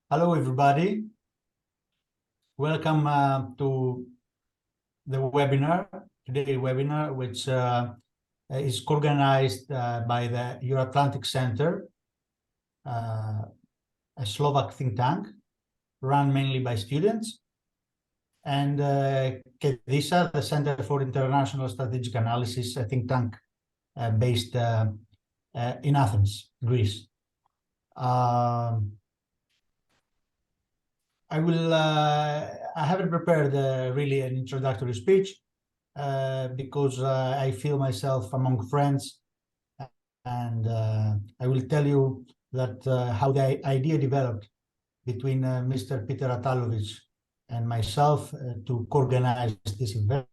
Hello, everybody. Welcome to the webinar, today's webinar, which is organized by the Euroatlantic Center, a Slovak think tank, run mainly by students, and ΚΕΔΙΣΑ, the Center for International Strategic Analysis, a think tank based in Athens, Greece. I haven't prepared really an introductory speech because I feel myself among friends, and I will tell you that how the idea developed between Mr. Peter Atalovic and myself to co-organize this event.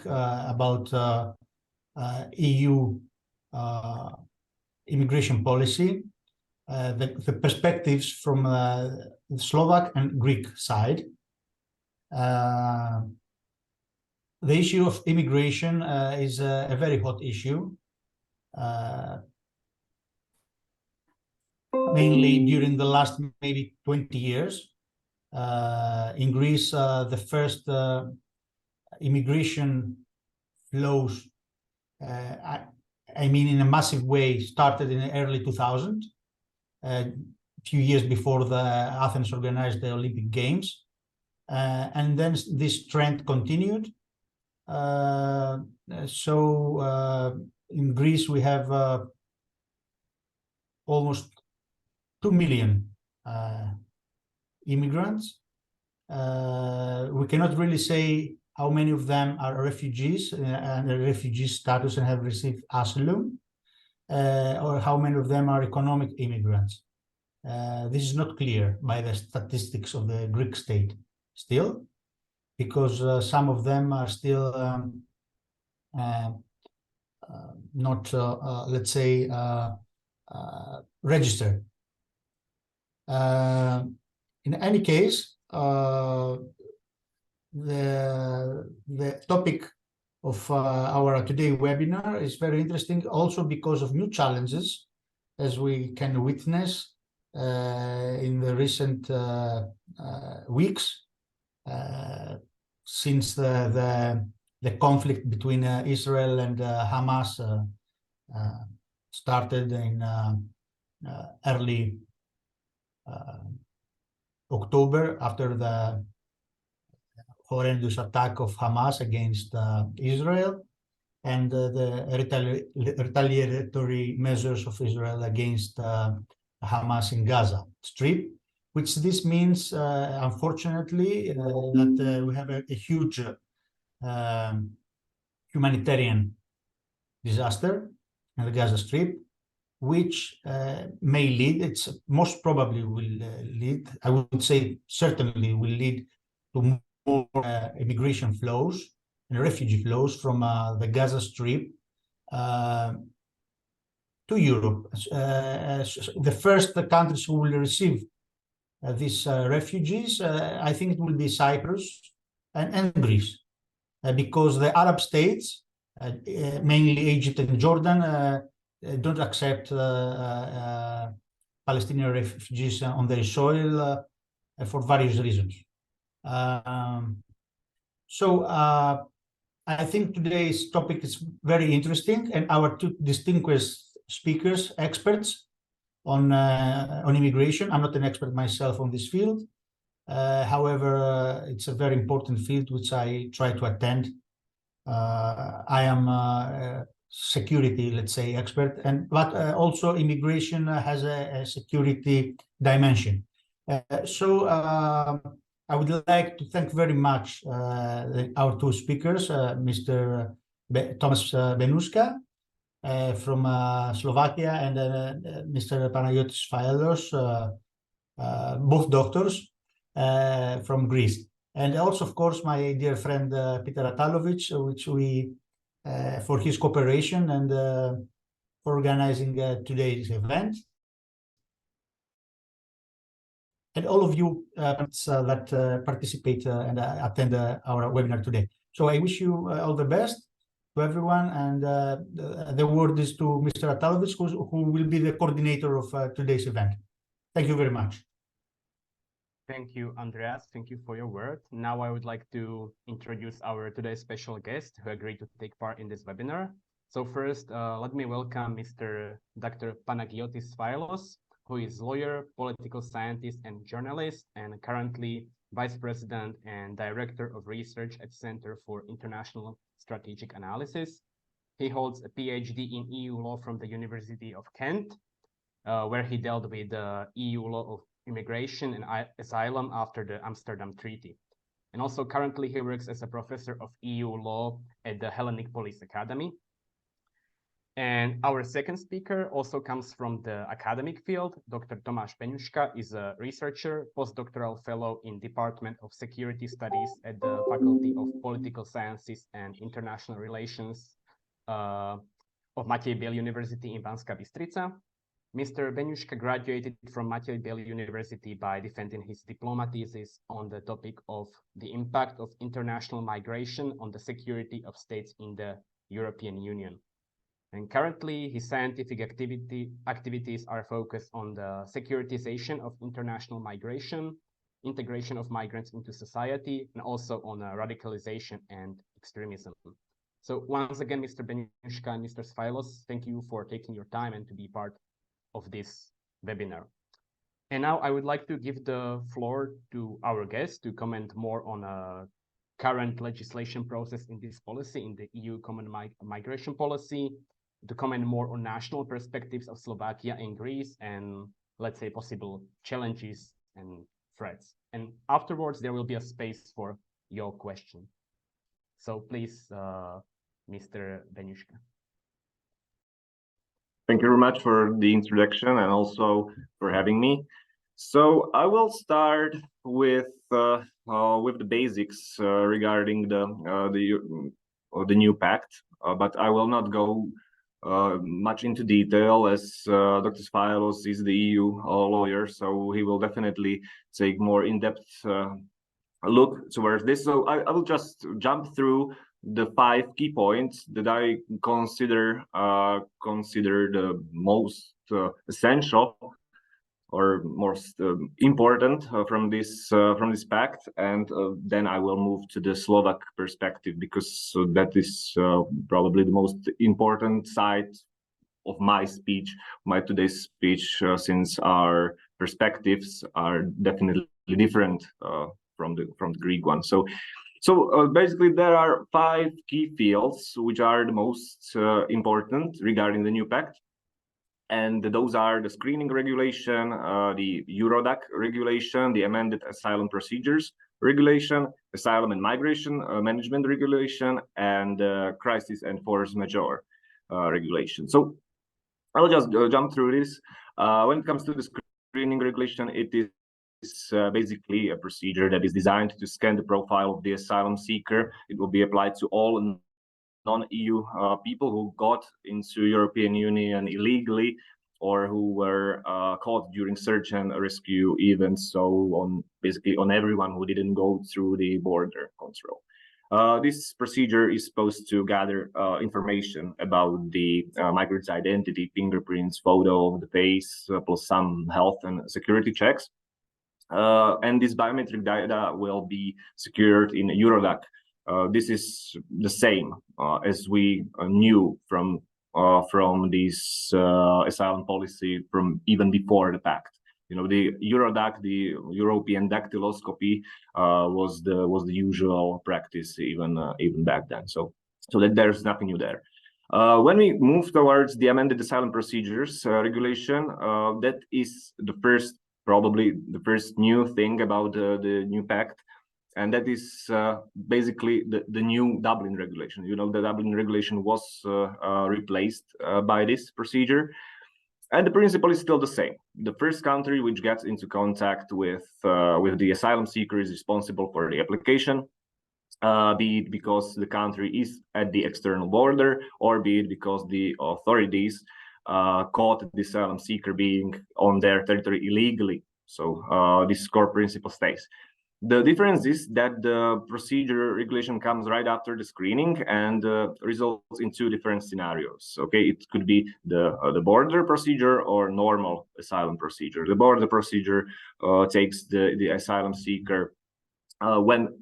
About EU immigration policy, the perspectives from the Slovak and Greek side. The issue of immigration is a very hot issue, mainly during the last maybe 20 years. In Greece, the first immigration flows, I mean, in a massive way, started in the early 2000s, a few years before the Athens organized the Olympic Games. And then this trend continued. So in Greece, we have almost 2 million immigrants. We cannot really say how many of them are refugees and a refugee status and have received asylum, or how many of them are economic immigrants. This is not clear by the statistics of the Greek state still, because some of them are still not, let's say, registered. In any case, the topic of our today webinar is very interesting also because of new challenges, as we can witness in the recent weeks since the conflict between Israel and Hamas started in early October after the horrendous attack of Hamas against Israel and the retaliatory measures of Israel against Hamas in Gaza Strip, which this means, unfortunately, that we have a huge humanitarian disaster in the Gaza Strip, which may lead, it's most probably will lead, I would say certainly will lead to more immigration flows and refugee flows from the Gaza Strip to Europe. The first countries who will receive these refugees, I think it will be Cyprus and Greece, because the Arab states, mainly Egypt and Jordan, don't accept Palestinian refugees on their soil for various reasons. So I think today's topic is very interesting, and our two distinguished speakers, experts on immigration. I'm not an expert myself on this field. However, it's a very important field which I try to attend. I am a security, let's say, expert, but also immigration has a security dimension. So I would like to thank very much our two speakers, Mr. Thomas Benuska from Slovakia and Mr. Panagiotis Sfaelos, both doctors. from Greece. And also, of course, my dear friend Peter Atalovic, for his cooperation and for organizing today's event. And all of you that participate and attend our webinar today. So I wish you all the best to everyone, and the word is to Mr. Atalovic, who will be the coordinator of today's event. Thank you very much. Thank you, Andreas. Thank you for your word. Now I would like to introduce our today's special guest who agreed to take part in this webinar. So first, let me welcome Mr. Dr. Panagiotis Sfailos, who is lawyer, political scientist, and journalist, and currently Vice President and Director of Research at Center for International Strategic Analysis. He holds a PhD in EU law from the University of Kent, where he dealt with the EU law of immigration and asylum after the Amsterdam Treaty. And also currently he works as a professor of EU law at the Hellenic Police Academy. And our second speaker also comes from the academic field. Dr. Tomáš Beňuška is a researcher, postdoctoral fellow in Department of Security Studies at the Faculty of Political Sciences and International Relations of Matěj Běl University in Banská Bystrica. Mr. Beňuška graduated from Matěj Běl University by defending his diploma thesis on the topic of the impact of international migration on the security of states in the European Union. And currently, his scientific activities are focused on the securitization of international migration, integration of migrants into society, and also on radicalization and extremism. So once again, Mr. Beňuška and Mr. Sfailos, thank you for taking your time and to be part of this webinar. And now I would like to give the floor to our guest to comment more on current legislation process in this policy, in the EU Common Migration Policy, to comment more on national perspectives of Slovakia and Greece, and let's say possible challenges and threats. And afterwards, there will be a space for your question. So please, Mr. Beňuška. Thank you very much for the introduction and also for having me. So I will start with the basics regarding the new pact, but I will not go much into detail, as Dr. Sfailos is the EU lawyer, so he will definitely take more in-depth look towards this. So I will just jump through the 5 key points that I consider the most essential or most important from this pact, and then I will move to the Slovak perspective, because that is probably the most important side of my speech, my today's speech, since our perspectives are definitely different from the Greek one. So basically, there are 5 key fields which are the most important regarding the new pact. And those are the screening regulation, the Eurodac regulation, the amended asylum procedures regulation, asylum and migration management regulation, and crisis and force majeure regulation. So I'll just jump through this. When it comes to the screening regulation, it is basically a procedure that is designed to scan the profile of the asylum seeker. It will be applied to all non-EU people who got into European Union illegally, or who were caught during search and rescue events. So basically on everyone who didn't go through the border control. This procedure is supposed to gather information about the migrant's identity, fingerprints, photo of the face, plus some health and security checks. And this biometric data will be secured in Eurodac. This is the same as we knew from this asylum policy from even before the pact. You know, the Eurodac, the European dactyloscopy, was the usual practice even back then. So that there's nothing new there. When we move towards the amended asylum procedures regulation, that is probably the first new thing about the new pact. And that is basically the new Dublin regulation. You know, the Dublin regulation was replaced by this procedure. And the principle is still the same. The first country which gets into contact with the asylum seeker is responsible for the application, be it because the country is at the external border, or be it because the authorities caught the asylum seeker being on their territory illegally. So this core principle stays. The difference is that the procedure regulation comes right after the screening and results in two different scenarios. Okay, it could be the border procedure or normal asylum procedure. The border procedure takes the asylum seeker when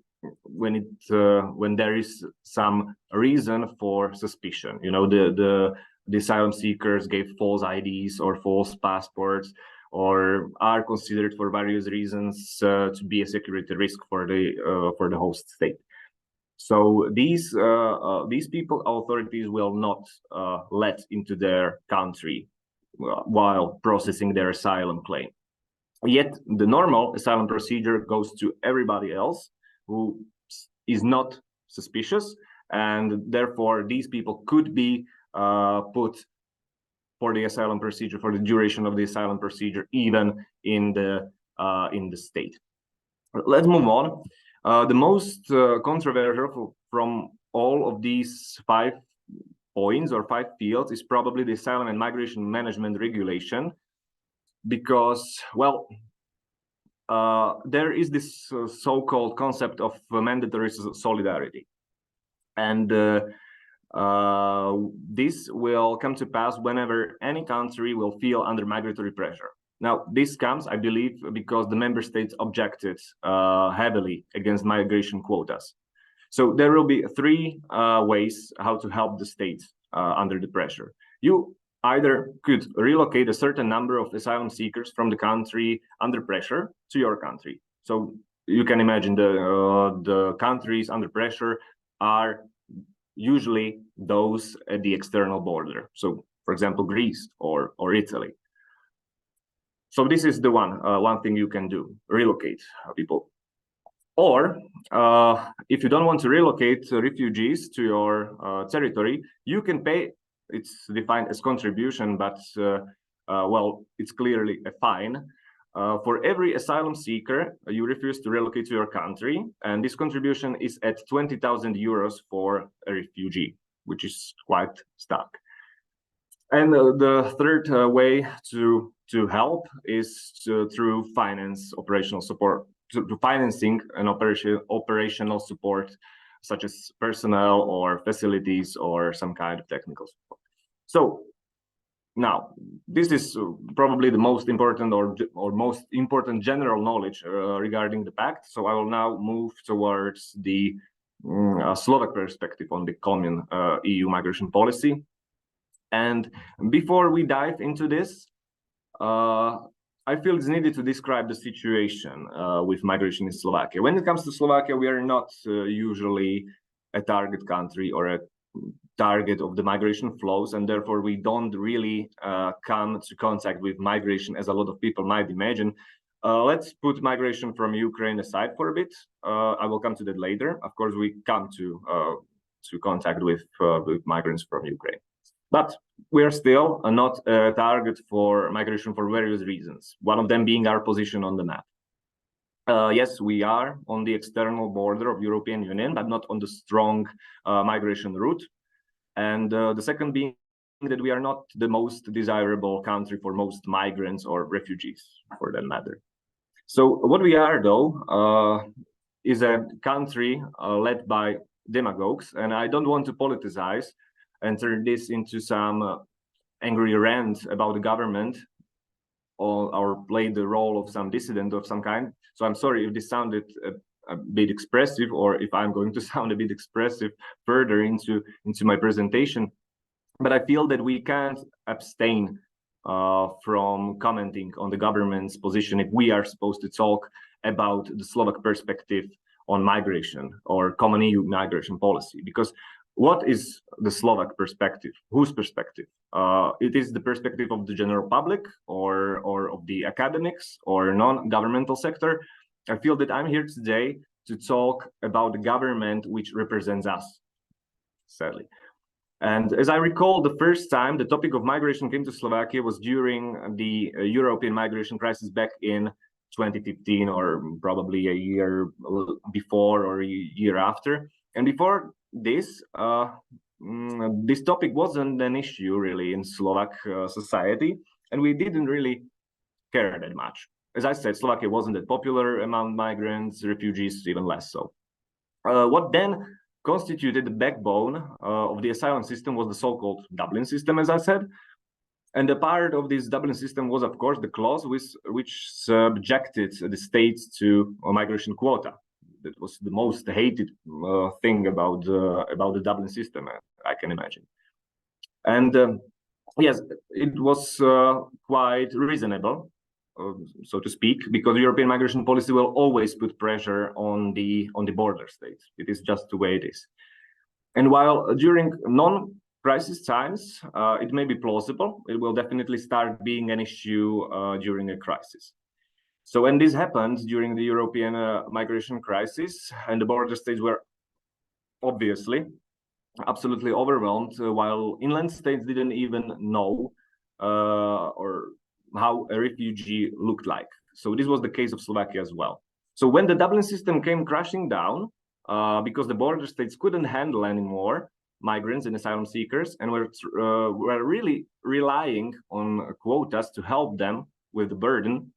there is some reason for suspicion. You know, the asylum seekers gave false IDs or false passports, or are considered for various reasons to be a security risk for the host state. So these people, authorities will not let into their country while processing their asylum claim. Yet the normal asylum procedure goes to everybody else who is not suspicious, and therefore these people could be put for the asylum procedure, for the duration of the asylum procedure, even in the state. Let's move on. The most controversial from all of these 5 points or 5 fields is probably the asylum and migration management regulation, because, well, there is this so-called concept of mandatory solidarity, and this will come to pass whenever any country will feel under migratory pressure. Now, this comes, I believe, because the member states objected heavily against migration quotas. So there will be 3 ways how to help the state under the pressure. You either could relocate a certain number of asylum seekers from the country under pressure to your country. So you can imagine the countries under pressure are usually those at the external border. So, for example, Greece or Italy. So this is the one thing you can do: relocate people. Or if you don't want to relocate refugees to your territory, you can pay. It's defined as contribution, but well, it's clearly a fine. For every asylum seeker you refuse to relocate to your country, and this contribution is at 20,000 euros for a refugee, which is quite stark. And the third way to help is through operational support, to financing and operational support, such as personnel or facilities or some kind of technical support. So now, this is probably the most important or most important general knowledge regarding the pact. So I will now move towards the Slovak perspective on the common EU migration policy. And before we dive into this, I feel it's needed to describe the situation with migration in Slovakia. When it comes to Slovakia, we are not usually a target country or a target of the migration flows, and therefore we don't really come to contact with migration as a lot of people might imagine. Let's put migration from Ukraine aside for a bit. I will come to that later. Of course, we come to contact with migrants from Ukraine, but we are still not a target for migration for various reasons. One of them being our position on the map. Yes, we are on the external border of European Union, but not on the strong migration route. And the second being that we are not the most desirable country for most migrants or refugees, for that matter. So what we are, though, is a country led by demagogues, and I don't want to politicize and turn this into some angry rant about the government or play the role of some dissident of some kind. So I'm sorry if this sounded a bit expressive, or if I'm going to sound a bit expressive further into my presentation, but I feel that we can't abstain from commenting on the government's position if we are supposed to talk about the Slovak perspective on migration or common EU migration policy. Because what is the Slovak perspective? Whose perspective? It is the perspective of the general public or of the academics or non-governmental sector. I feel that I'm here today to talk about the government which represents us, sadly. And as I recall, the first time the topic of migration came to Slovakia was during the European migration crisis back in 2015, or probably a year before or a year after. And before this, this topic wasn't an issue really in Slovak society, and we didn't really care that much. As I said, Slovakia wasn't that popular among migrants, refugees, even less so. What then constituted the backbone of the asylum system was the so-called Dublin system, as I said. And a part of this Dublin system was, of course, the clause which subjected the states to a migration quota. That was the most hated thing about the Dublin system, I can imagine. And yes, it was quite reasonable, so to speak, because European migration policy will always put pressure on the border states. It is just the way it is. And while during non-crisis times, it may be plausible, it will definitely start being an issue during a crisis. So when this happened during the European migration crisis, and the border states were obviously absolutely overwhelmed, while inland states didn't even know or how a refugee looked like. So this was the case of Slovakia as well. So when the Dublin system came crashing down, because the border states couldn't handle anymore migrants and asylum seekers, and were really relying on quotas to help them with the burden,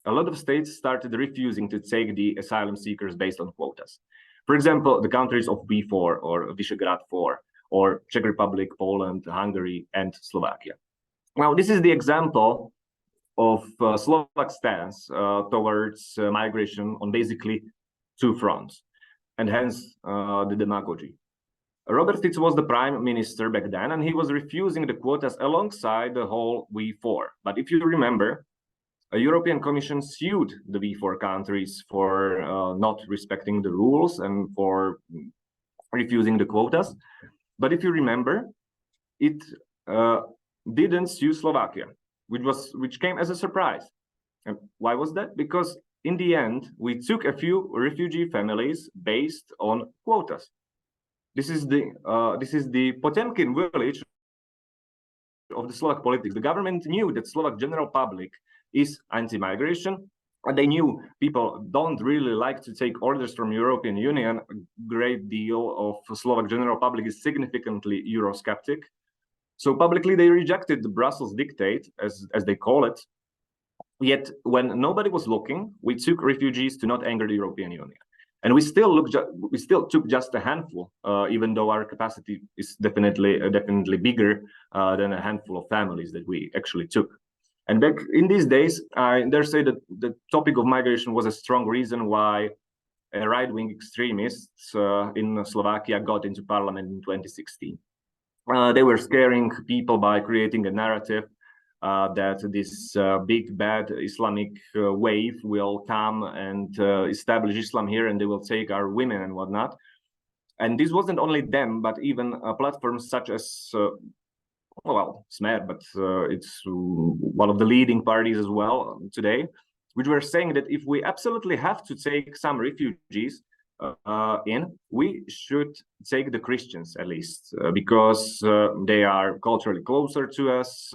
a lot of states started refusing to take the asylum seekers based on quotas. For example, the countries of V4 or Visegrad 4, or Czech Republic, Poland, Hungary, and Slovakia. Now, this is the example of Slovak stance towards migration on basically two fronts, and hence the demagogy. Robert Fico was the prime minister back then, and he was refusing the quotas alongside the whole V4. But if you remember, a European Commission sued the V4 countries for not respecting the rules and for refusing the quotas. But if you remember, it didn't sue Slovakia, which came as a surprise. And why was that? Because in the end, we took a few refugee families based on quotas. This is the Potemkin village of the Slovak politics. The government knew that Slovak general public is anti-migration, and they knew people don't really like to take orders from European Union. A great deal of Slovak general public is significantly Eurosceptic. So publicly they rejected the Brussels dictate, as they call it. Yet when nobody was looking, we took refugees to not anger the European Union. And we still took just a handful, even though our capacity is definitely bigger than a handful of families that we actually took. And back in these days, I dare say that the topic of migration was a strong reason why right-wing extremists in Slovakia got into parliament in 2016. They were scaring people by creating a narrative that this big bad Islamic wave will come and establish Islam here, and they will take our women and whatnot. And this wasn't only them, but even platforms such as Smer, but it's one of the leading parties as well today, which were saying that if we absolutely have to take some refugees we should take the Christians at least, because they are culturally closer to us,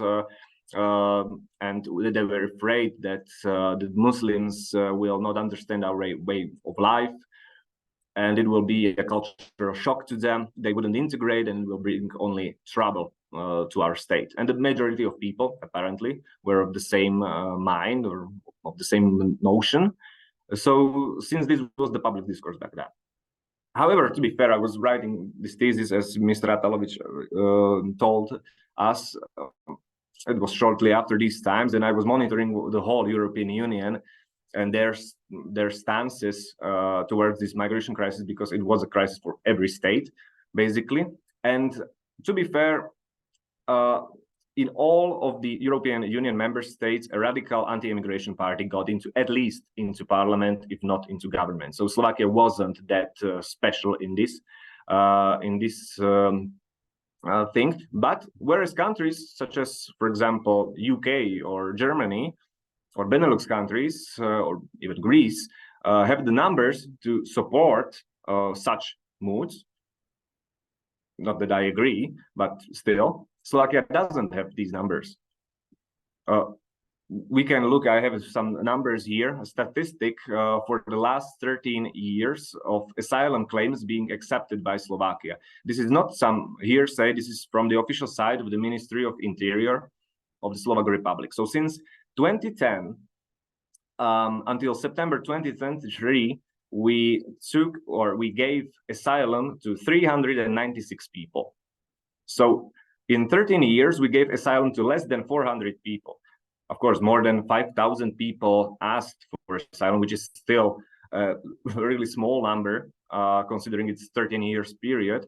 and they were afraid that the Muslims will not understand our way of life, and it will be a cultural shock to them. They wouldn't integrate, and it will bring only trouble to our state. And the majority of people apparently were of the same mind or of the same notion. So since this was the public discourse back then. However, to be fair, I was writing this thesis, as Mr. Atalovic told us. It was shortly after these times, and I was monitoring the whole European Union and their stances towards this migration crisis, because it was a crisis for every state, basically. And to be fair, in all of the European Union member states, a radical anti-immigration party got at least into parliament, if not into government. So Slovakia wasn't that special in this thing. But whereas countries such as, for example, UK or Germany or Benelux countries or even Greece have the numbers to support such moods, not that I agree, but still, Slovakia doesn't have these numbers. We can look, I have some numbers here, a statistic for the last 13 years of asylum claims being accepted by Slovakia. This is not some hearsay, this is from the official side of the Ministry of Interior of the Slovak Republic. So since 2010 until September 2023, we gave asylum to 396 people. So in 13 years, we gave asylum to less than 400 people. Of course, more than 5,000 people asked for asylum, which is still a really small number, considering it's 13 years period.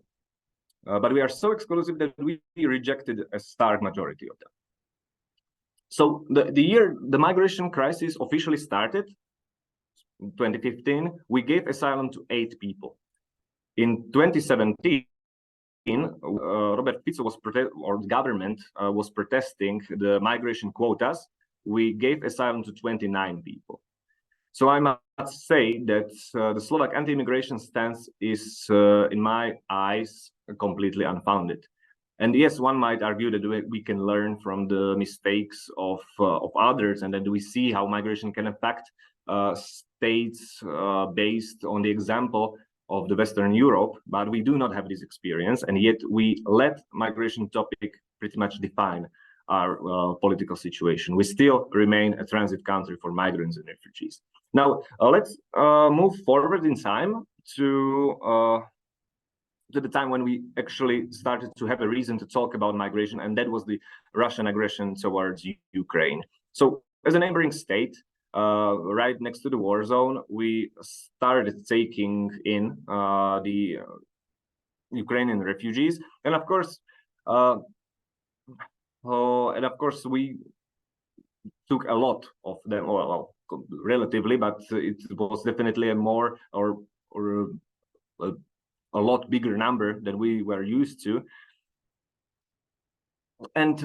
But we are so exclusive that we rejected a stark majority of them. So the year the migration crisis officially started, 2015, we gave asylum to 8 people. In 2017, Robert Fico the government was protesting the migration quotas. We gave asylum to 29 people. So I must say that the Slovak anti-immigration stance is, in my eyes, completely unfounded. And yes, one might argue that we can learn from the mistakes of others, and that we see how migration can affect states based on the example of the Western Europe, but we do not have this experience, and yet we let migration topic pretty much define our political situation. We still remain a transit country for migrants and refugees. Now, let's move forward in time to the time when we actually started to have a reason to talk about migration, and that was the Russian aggression towards Ukraine. So, as a neighboring state, right next to the war zone, we started taking in the Ukrainian refugees, and of course, we took a lot of them, well, relatively, but it was definitely a more or a lot bigger number than we were used to. And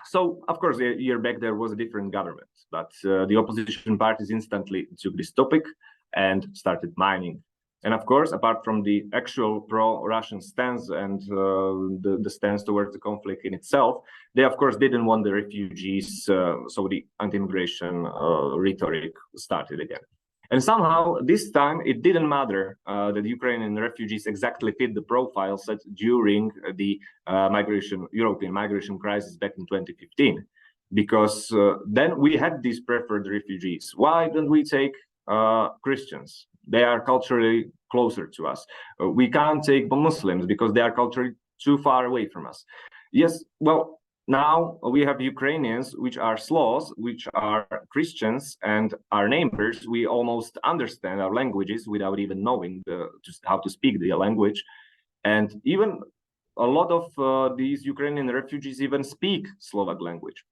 so, of course, a year back there was a different government, but the opposition parties instantly took this topic and started mining. And of course, apart from the actual pro-Russian stance and the stance towards the conflict in itself, they of course didn't want the refugees, so the anti-immigration rhetoric started again. And somehow, this time, it didn't matter that Ukrainian refugees exactly fit the profile set during the European migration crisis back in 2015, because then we had these preferred refugees. Why don't we take Christians? They are culturally closer to us. We can't take Muslims because they are culturally too far away from us. Yes, well, now we have Ukrainians, which are Slavs, which are Christians, and our neighbors. We almost understand our languages without even knowing just how to speak the language. And even a lot of these Ukrainian refugees even speak Slovak language.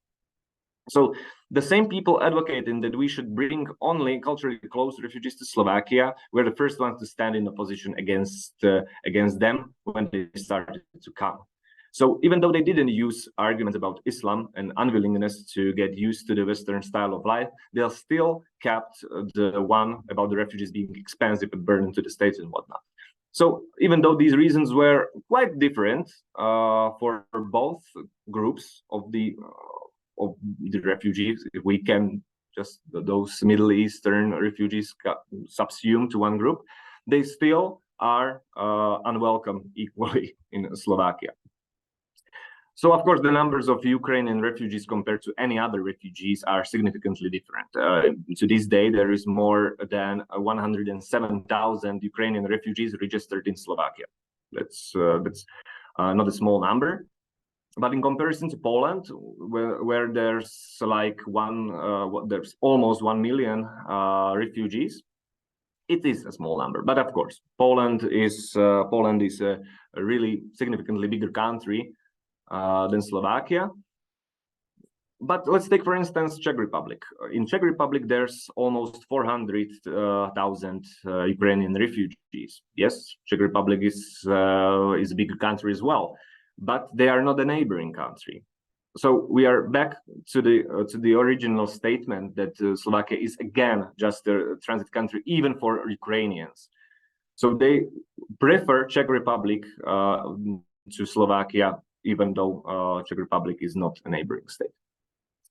So the same people advocating that we should bring only culturally close refugees to Slovakia were the first ones to stand in opposition against them when they started to come. So even though they didn't use arguments about Islam and unwillingness to get used to the Western style of life, they still kept the one about the refugees being expensive and burden to the states and whatnot. So even though these reasons were quite different for both groups of the refugees, if we can just those Middle Eastern refugees subsume to one group, they still are unwelcome equally in Slovakia. So, of course, the numbers of Ukrainian refugees compared to any other refugees are significantly different. To this day, there is more than 107,000 Ukrainian refugees registered in Slovakia. That's not a small number. But in comparison to Poland, where there's like there's almost 1 million refugees, it is a small number. But of course, Poland is a really significantly bigger country than Slovakia. But let's take, for instance, Czech Republic. In Czech Republic, there's almost 400,000 Ukrainian refugees. Yes, Czech Republic is a bigger country as well, but they are not a neighboring country. So we are back to the original statement that Slovakia is again just a transit country, even for Ukrainians. So they prefer Czech Republic to Slovakia, even though Czech Republic is not a neighboring state.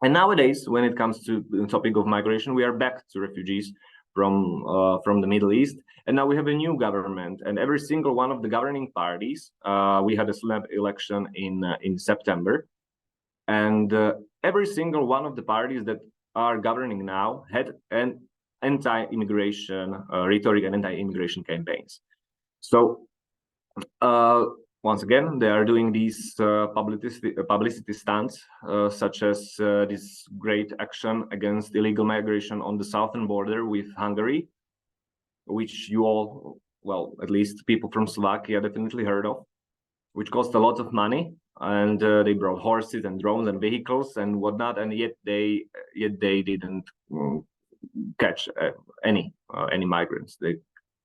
And nowadays, when it comes to the topic of migration, we are back to refugees from the Middle East, and now we have a new government. And every single one of the governing parties, we had a snap election in September, and every single one of the parties that are governing now had an anti-immigration rhetoric and anti-immigration campaigns. So once again, they are doing these publicity stunts, such as this great action against illegal migration on the southern border with Hungary, which you all, well, at least people from Slovakia definitely heard of, which cost a lot of money. And they brought horses and drones and vehicles and whatnot, and yet they didn't catch any migrants.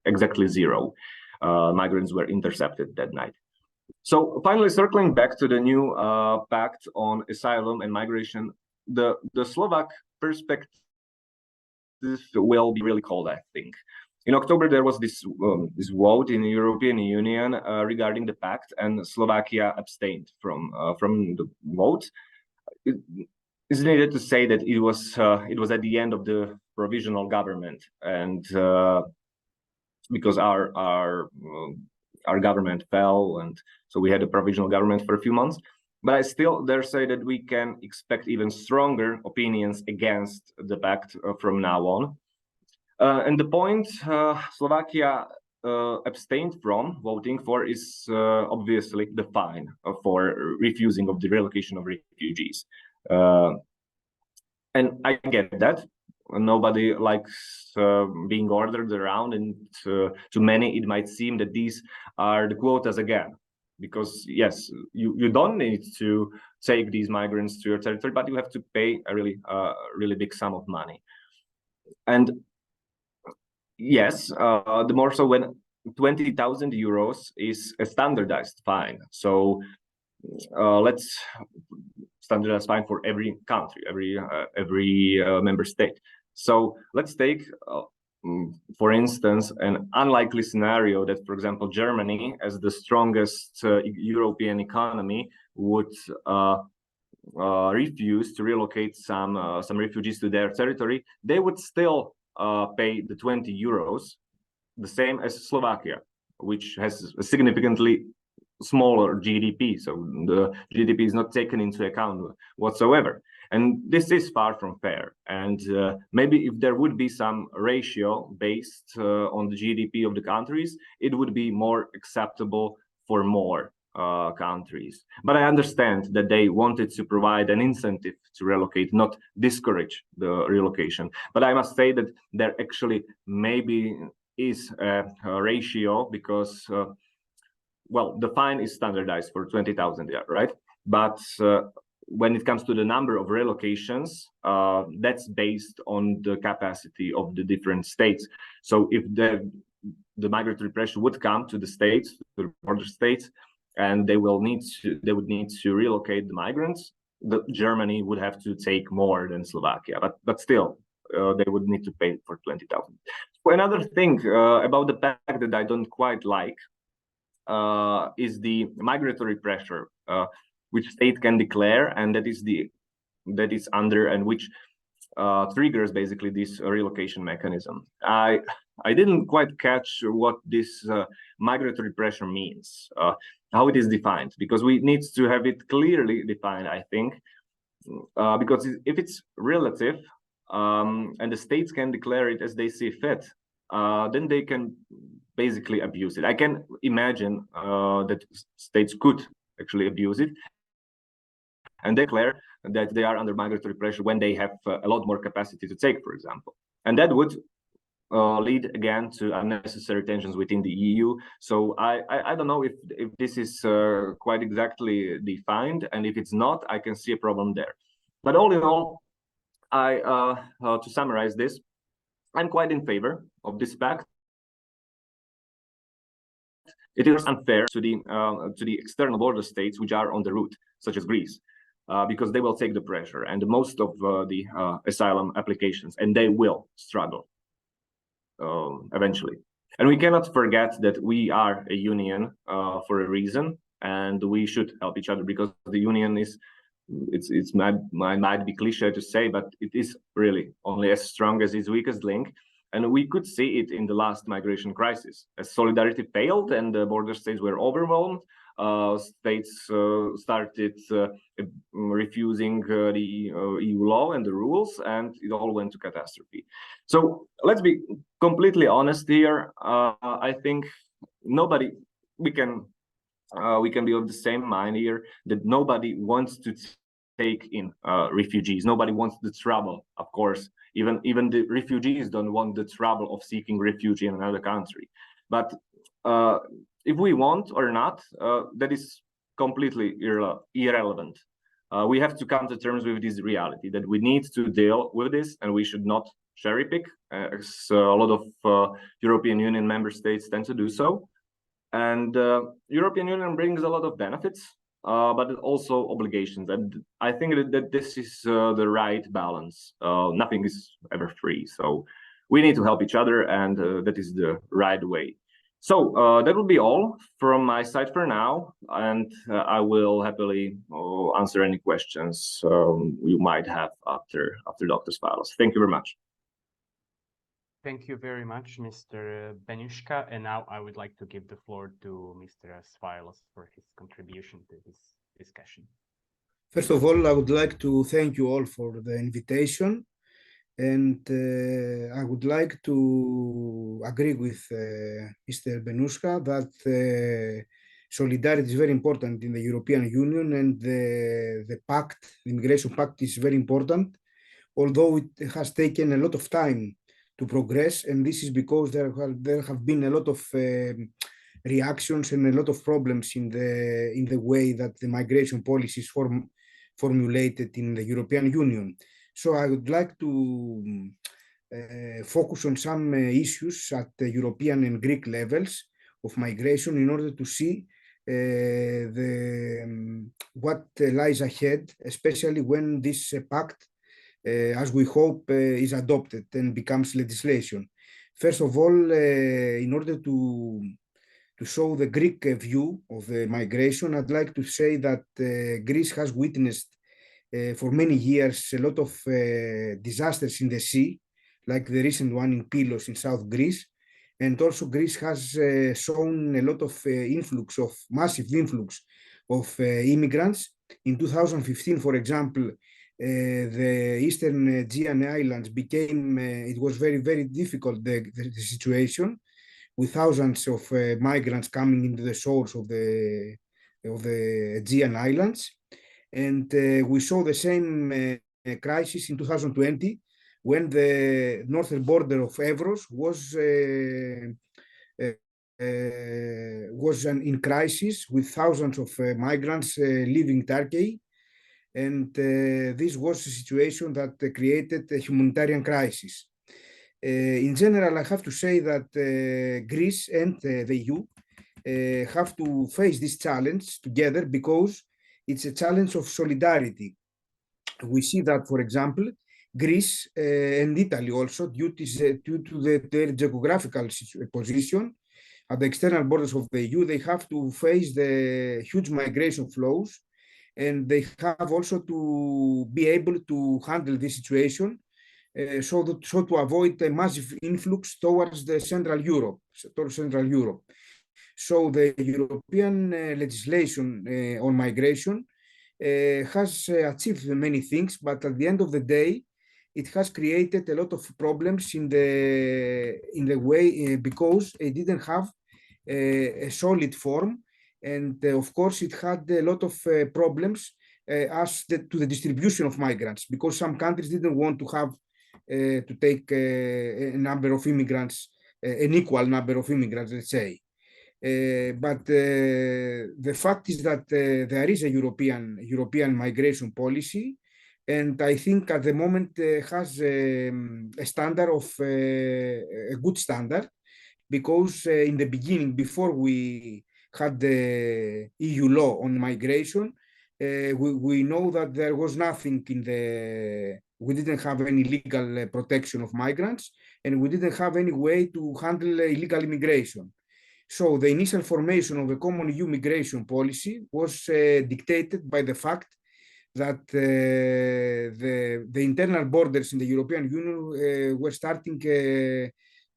Exactly zero migrants were intercepted that night. So finally, circling back to the new pact on asylum and migration, the Slovak perspective will be really cold, I think. In October, there was this vote in the European Union regarding the pact, and Slovakia abstained from the vote. It is needed to say that it was at the end of the provisional government, and because our government fell, and so we had a provisional government for a few months. But I still dare say that we can expect even stronger opinions against the pact from now on. And the point Slovakia abstained from voting for is obviously the fine for refusing of the relocation of refugees. And I get that. Nobody likes being ordered around, and to many it might seem that these are the quotas again. Because yes, you don't need to take these migrants to your territory, but you have to pay a really big sum of money. And yes, the more so when 20,000 euros is a standardized fine. So let's standardized fine for every country, every member state. So let's take, for instance, an unlikely scenario that, for example, Germany, as the strongest European economy, would refuse to relocate some refugees to their territory. They would still pay the 20 euros, the same as Slovakia, which has a significantly smaller GDP. So the GDP is not taken into account whatsoever. And this is far from fair. And maybe if there would be some ratio based on the GDP of the countries, it would be more acceptable for more countries. But I understand that they wanted to provide an incentive to relocate, not discourage the relocation. But I must say that there actually maybe is a ratio, because well, the fine is standardized for 20,000, yeah, right? But when it comes to the number of relocations, that's based on the capacity of the different states. So if the migratory pressure would come to the states, to the border states, and they would need to relocate the migrants, Germany would have to take more than Slovakia, but still they would need to pay for 20,000. Another thing about the pact that I don't quite like is the migratory pressure which state can declare, and that is under and which triggers basically this relocation mechanism. I didn't quite catch what this migratory pressure means, how it is defined, because we need to have it clearly defined, I think, because if it's relative and the states can declare it as they see fit, then they can basically abuse it. I can imagine that states could actually abuse it and declare that they are under migratory pressure when they have a lot more capacity to take, for example. And that would lead again to unnecessary tensions within the EU. So I don't know if this is quite exactly defined, and if it's not, I can see a problem there. But all in all, to summarize this, I'm quite in favor of this pact. It is unfair to the external border states which are on the route, such as Greece, because they will take the pressure and most of the asylum applications, and they will struggle eventually. And we cannot forget that we are a union for a reason, and we should help each other, because the union is, might be cliche to say, but it is really only as strong as its weakest link. And we could see it in the last migration crisis. As solidarity failed and the border states were overwhelmed, states started refusing the EU law and the rules, and it all went to catastrophe. So let's be completely honest here. I think we can be of the same mind here, that nobody wants to take in refugees. Nobody wants the trouble, of course. Even the refugees don't want the trouble of seeking refuge in another country. But if we want or not, that is completely irrelevant. We have to come to terms with this reality, that we need to deal with this, and we should not cherry pick, as a lot of European Union member states tend to do so. And European Union brings a lot of benefits, but also obligations. And I think that this is the right balance. Nothing is ever free. So we need to help each other, and that is the right way. So that will be all from my side for now, and I will happily answer any questions you might have after Dr. Sfailos. Thank you very much. Thank you very much, Mr. Benushka. And now I would like to give the floor to Mr. Sfailos for his contribution to this discussion. First of all, I would like to thank you all for the invitation. And I would like to agree with Mr. Benushka that solidarity is very important in the European Union, and the pact, the immigration pact, is very important, although it has taken a lot of time to progress, and this is because there have been a lot of reactions and a lot of problems in the way that the migration policy is formulated in the European Union. So I would like to focus on some issues at the European and Greek levels of migration in order to see what lies ahead, especially when this pact, as we hope, is adopted and becomes legislation. First of all, in order to show the Greek view of the migration, I'd like to say that Greece has witnessed for many years a lot of disasters in the sea, like the recent one in Pylos in South Greece. And also Greece has shown a lot of massive influx of immigrants. In 2015, for example, the Eastern Aegean Islands became, it was very, very difficult, the situation, with thousands of migrants coming into the shores of the Aegean Islands. And we saw the same crisis in 2020, when the northern border of Evros was in crisis, with thousands of migrants leaving Turkey. And this was a situation that created a humanitarian crisis. In general, I have to say that Greece and the EU have to face this challenge together, because it's a challenge of solidarity. We see that, for example, Greece and Italy also, due to their geographical position at the external borders of the EU, they have to face the huge migration flows, and they have also to be able to handle this situation, so to avoid a massive influx towards Central Europe. So the European legislation on migration has achieved many things, but at the end of the day, it has created a lot of problems in the way, because it didn't have a solid form, and of course it had a lot of problems to the distribution of migrants, because some countries didn't want to have to take a number of immigrants, an equal number of immigrants, let's say. But the fact is that there is a European migration policy, and I think at the moment has a standard of a good standard, because in the beginning, before we had the EU law on migration, we know that there was nothing we didn't have any legal protection of migrants, and we didn't have any way to handle illegal immigration. So the initial formation of the common EU migration policy was dictated by the fact that the internal borders in the European Union were starting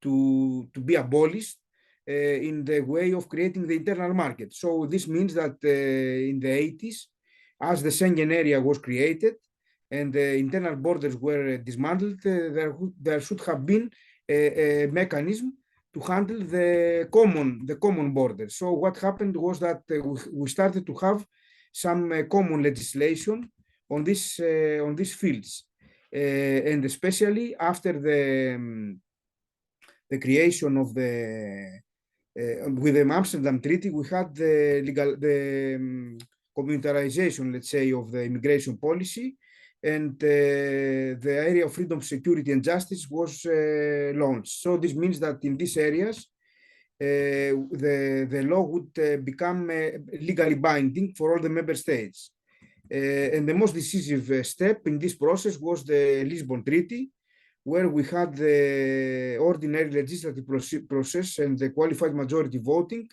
to be abolished in the way of creating the internal market. So this means that in the 80s, as the Schengen area was created and the internal borders were dismantled, there should have been a mechanism to handle the common borders. So what happened was that we started to have some common legislation on these fields, and especially after the creation of with the Amsterdam Treaty, we had the communitarization, let's say, of the immigration policy, and the area of freedom, security, and justice was launched. So this means that in these areas, the law would become legally binding for all the member states. And the most decisive step in this process was the Lisbon Treaty, where we had the ordinary legislative process and the qualified majority voting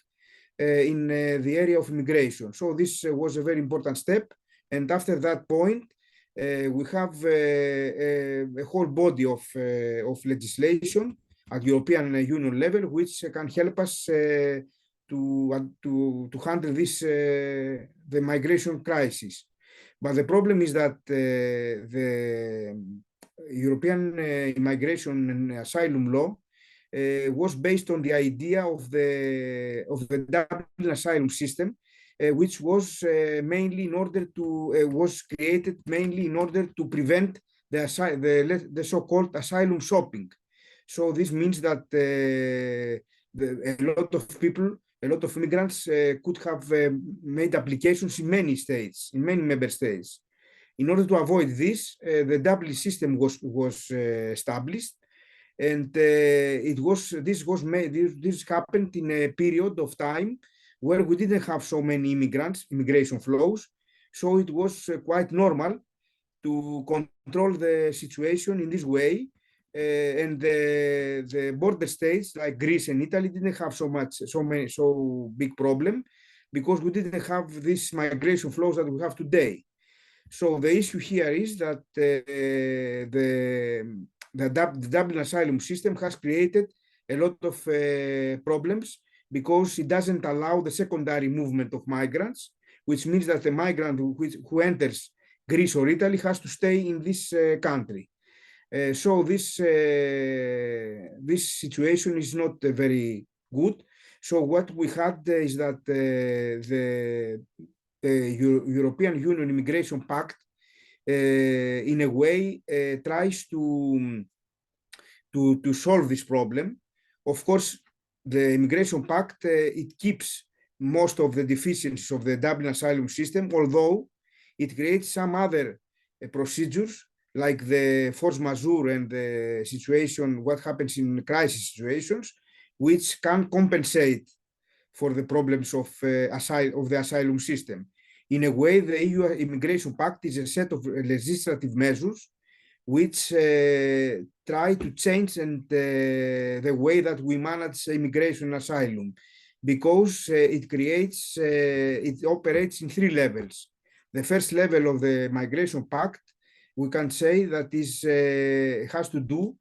in the area of immigration. So this was a very important step. And after that point, we have a whole body of legislation at European Union level, which can help us to handle this the migration crisis. But the problem is that the European immigration and asylum law was based on the idea of the Dublin asylum system, which was mainly in order to was created mainly in order to prevent the so-called asylum shopping. So this means that a lot of people, a lot of immigrants could have made applications in many states, in many member states. In order to avoid this, the Dublin system was established, and this happened in a period of time where we didn't have so many immigration flows, so it was quite normal to control the situation in this way. And the border states like Greece and Italy didn't have so big problem because we didn't have these migration flows that we have today. So the issue here is that the Dublin asylum system has created a lot of problems because it doesn't allow the secondary movement of migrants, which means that the migrant who enters Greece or Italy has to stay in this country. So this situation is not very good. So what we had is that the European Union Immigration Pact, in a way, tries to solve this problem. Of course, the Immigration Pact, it keeps most of the deficiencies of the Dublin asylum system, although it creates some other procedures like the force majeure and the situation, what happens in crisis situations, which can compensate for the problems of the asylum system. In a way, the EU Immigration Pact is a set of legislative measures which try to change the way that we manage immigration and asylum, because it operates in three levels. The first level of the Migration Pact, we can say that has to do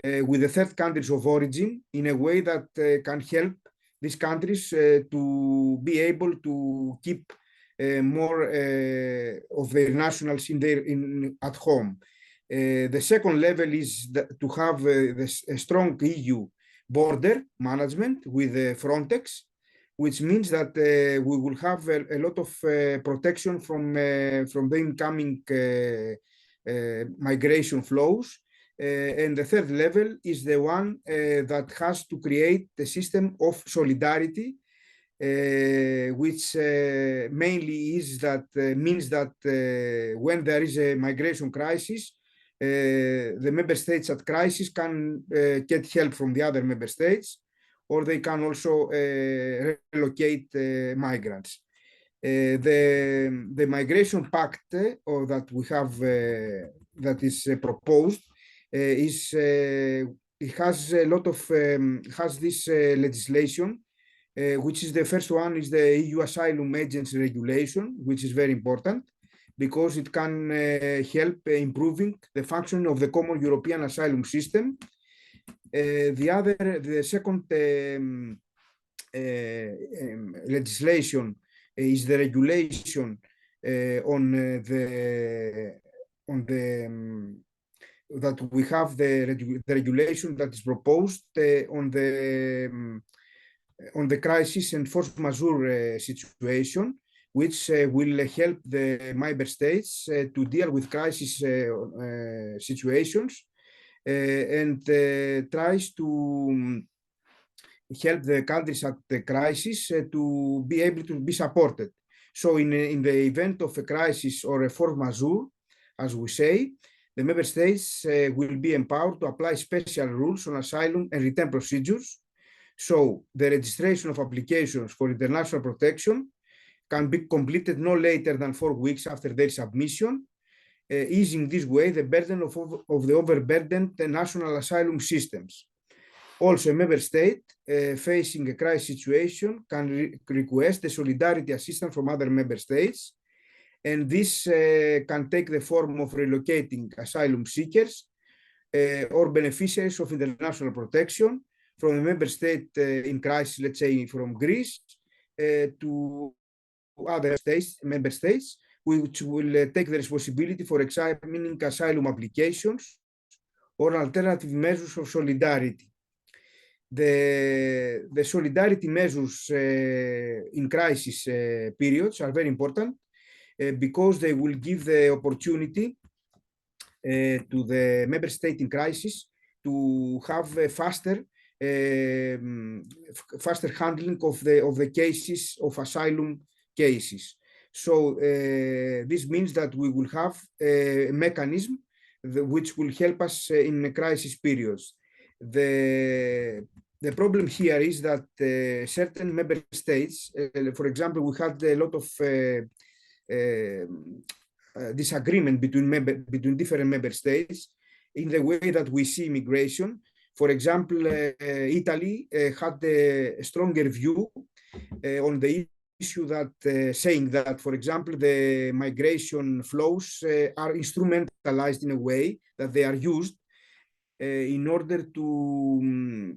with the third countries of origin in a way that can help these countries to be able to keep more of their nationals at home. The second level is to have a strong EU border management with Frontex, which means that we will have a lot of protection from the incoming migration flows. And the third level is the one that has to create the system of solidarity, which mainly means that when there is a migration crisis, the member states at crisis can get help from the other member states, or they can also relocate migrants. The Migration Pact that we have that is proposed it has a lot of has this legislation which is the first one is the EU Asylum Agency Regulation, which is very important because it can help improving the functioning of the common European asylum system. The second legislation is the regulation that we have the regulation that is proposed on the crisis and force majeure situation, which will help the member states to deal with crisis situations and tries to help the countries at the crisis to be able to be supported. So in the event of a crisis or a force majeure, as we say, the member states will be empowered to apply special rules on asylum and return procedures. So the registration of applications for international protection can be completed no later than 4 weeks after their submission, easing this way the burden of the overburdened national asylum systems. Also, a member state facing a crisis situation can request the solidarity assistance from other member states, and this can take the form of relocating asylum seekers or beneficiaries of international protection from a member state in crisis, let's say from Greece, to other member states, which will take the responsibility for examining asylum applications or alternative measures of solidarity. The solidarity measures in crisis periods are very important because they will give the opportunity to the member state in crisis to have a faster handling of the cases of asylum cases. So this means that we will have a mechanism which will help us in crisis periods. The problem here is that certain member states, for example, we had a lot of disagreement between different member states in the way that we see immigration. For example, Italy had a stronger view on the issue that saying that, for example, the migration flows are instrumentalized in a way that they are used in order to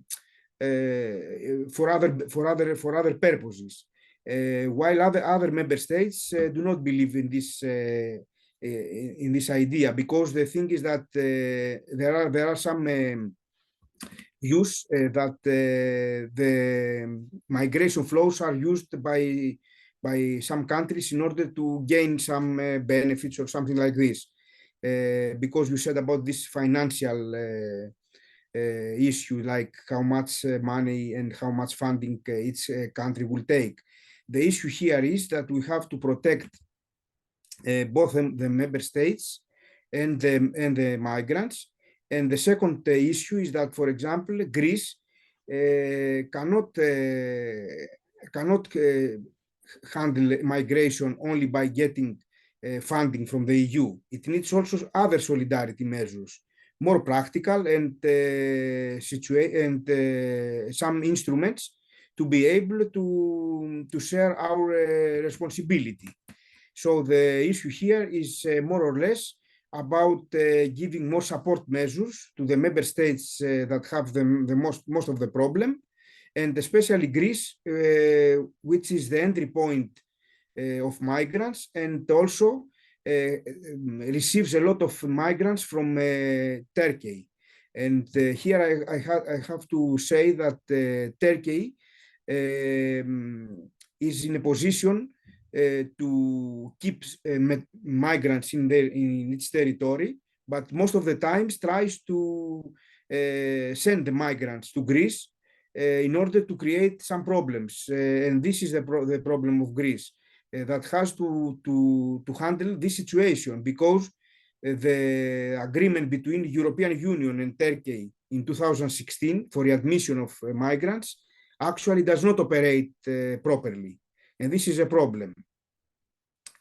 for other purposes, while other member states do not believe in this idea, because the thing is that there are some views that the migration flows are used by some countries in order to gain some benefits or something like this. Because you said about this financial issue, like how much money and how much funding each country will take. The issue here is that we have to protect both the member states and the migrants. And the second issue is that, for example, Greece cannot handle migration only by getting funding from the EU. It needs also other solidarity measures, more practical and some instruments to be able to share our responsibility. So the issue here is more or less about giving more support measures to the member states that have the most of the problem, and especially Greece, which is the entry point of migrants, and also receives a lot of migrants from Turkey. And here I have to say that Turkey is in a position to keep migrants in its territory, but most of the times tries to send the migrants to Greece in order to create some problems. And this is the problem of Greece that has to handle this situation, because the agreement between the European Union and Turkey in 2016 for the admission of migrants actually does not operate properly. And this is a problem.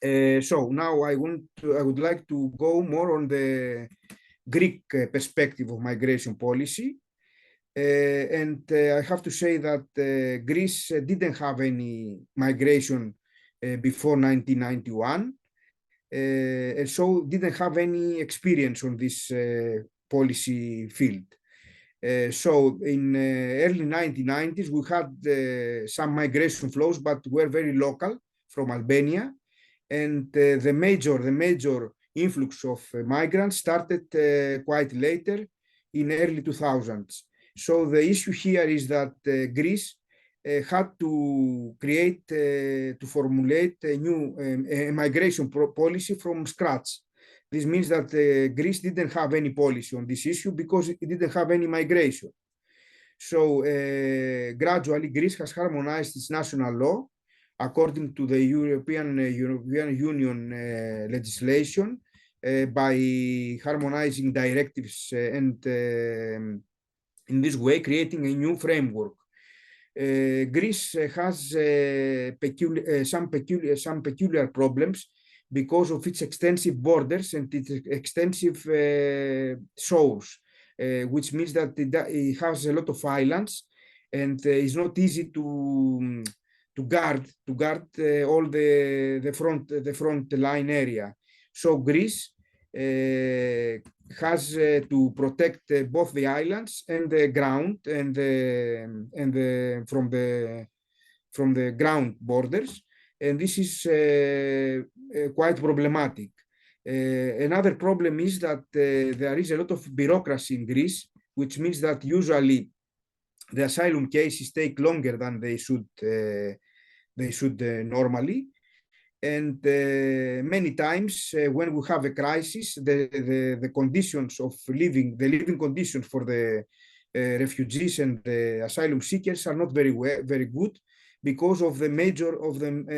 So now I would like to go more on the Greek perspective of migration policy. I have to say that Greece didn't have any migration before 1991, and so didn't have any experience on this policy field. So in early 1990s, we had some migration flows, but were very local from Albania. And the major influx of migrants started quite later in early 2000s. So the issue here is that Greece had to create, to formulate a new migration policy from scratch. This means that Greece didn't have any policy on this issue because it didn't have any migration. So gradually, Greece has harmonized its national law according to the European Union legislation by harmonizing directives and in this way creating a new framework. Greece has some peculiar problems because of its extensive borders and its extensive shores, which means that it has a lot of islands and it's not easy to guard all the front line area. So Greece has to protect both the islands and the ground from the ground borders, and this is quite problematic. Another problem is that there is a lot of bureaucracy in Greece, which means that usually the asylum cases take longer than they should normally. And many times when we have a crisis, the conditions of living, the living conditions for the refugees and the asylum seekers are not very good because of the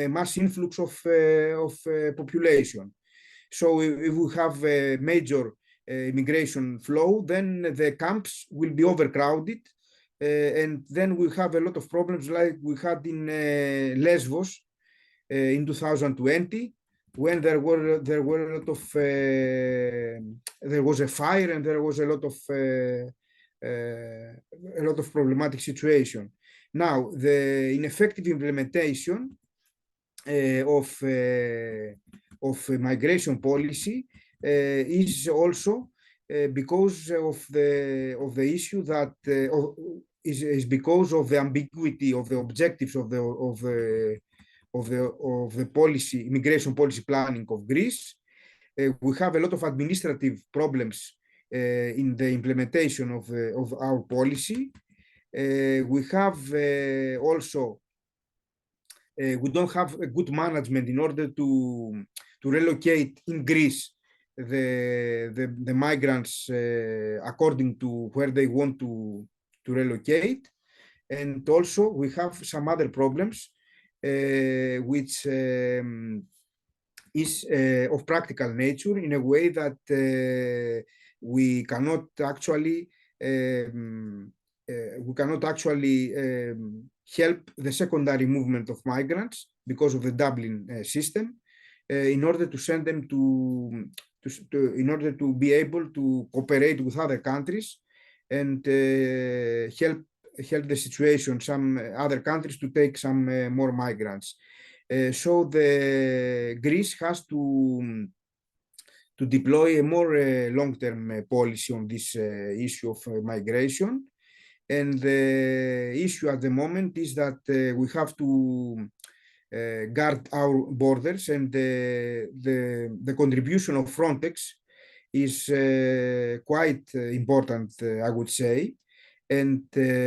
mass influx of population. So if we have a major immigration flow, then the camps will be overcrowded, and then we have a lot of problems like we had in Lesbos in 2020, when there was a fire and there was a lot of problematic situation. Now, the ineffective implementation of migration policy is also because of the issue that is because of the ambiguity of the objectives of the policy, immigration policy planning of Greece. We have a lot of administrative problems in the implementation of our policy. We have also, we don't have a good management in order to relocate in Greece the migrants according to where they want to relocate. And also we have some other problems which is of practical nature in a way that we cannot actually help the secondary movement of migrants because of the Dublin system in order to send them in order to be able to cooperate with other countries and help the situation, some other countries to take some more migrants. So the Greece has to deploy a more long-term policy on this issue of migration. And the issue at the moment is that we have to guard our borders, and the contribution of Frontex is quite important, I would say. And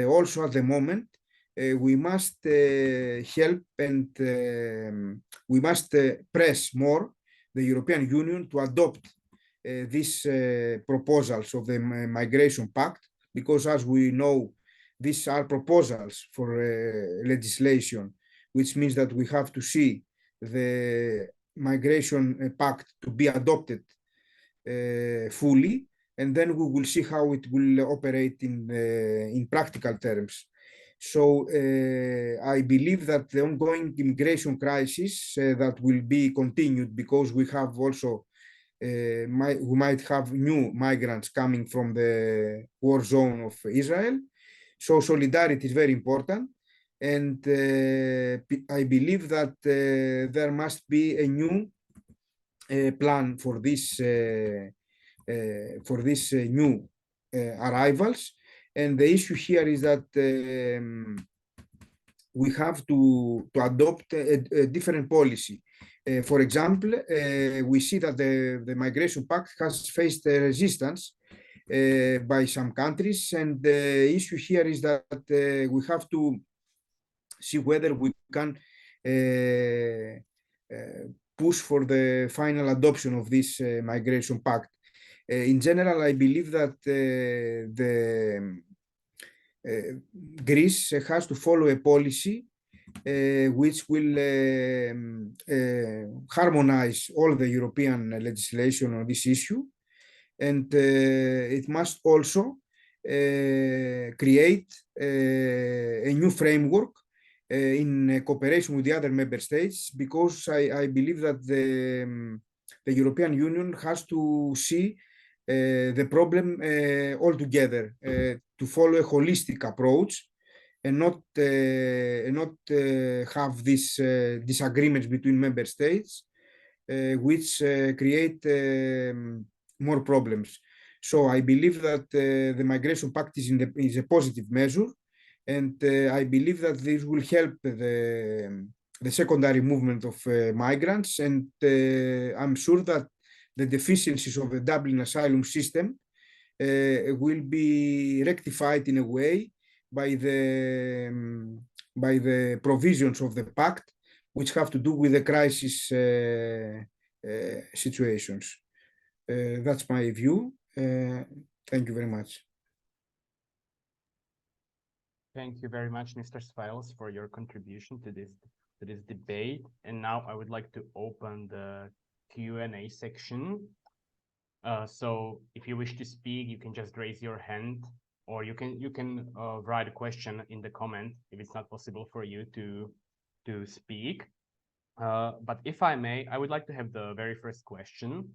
also at the moment, we must help and we must press more the European Union to adopt these proposals of the Migration Pact, because as we know, these are proposals for legislation, which means that we have to see the Migration Pact to be adopted fully, and then we will see how it will operate in practical terms. So I believe that the ongoing immigration crisis that will be continued, because we have also we might have new migrants coming from the war zone of Israel, So solidarity is very important. And I believe that there must be a new plan for this new arrivals. And the issue here is that we have to adopt a different policy. For example, we see that the Migration Pact has faced resistance by some countries, and the issue here is that we have to see whether we can push for the final adoption of this Migration Pact. In general, I believe that Greece has to follow a policy which will harmonize all the European legislation on this issue, and it must also create a new framework in cooperation with the other member states, because I believe that the European Union has to see the problem altogether, to follow a holistic approach and not have these disagreements between member states, which create more problems. So I believe that the Migration Pact is a positive measure, and I believe that this will help the secondary movement of migrants, and I'm sure that the deficiencies of the Dublin asylum system will be rectified in a way by the provisions of the pact, which have to do with the crisis situations. That's my view. Thank you very much. Thank you very much, Mr. Sfailos, for your contribution to this debate. And now I would like to open the Q&A section. So if you wish to speak, you can just raise your hand, or you can write a question in the comment if it's not possible for you to speak. But if I may, I would like to have the very first question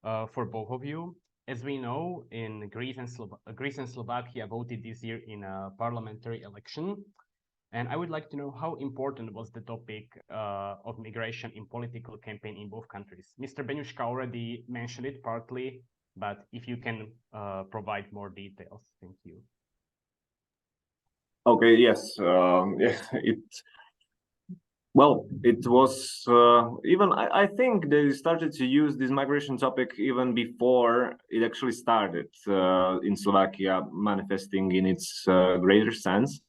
for both of you. As we know, in Greece and Slovakia voted this year in a parliamentary election. And I would like to know how important was the topic of migration in political campaign in both countries. Mr. Beňuška already mentioned it partly, but if you can provide more details, thank you. Okay, yes. It was even, I think they started to use this migration topic even before it actually started in Slovakia, manifesting in its greater sense.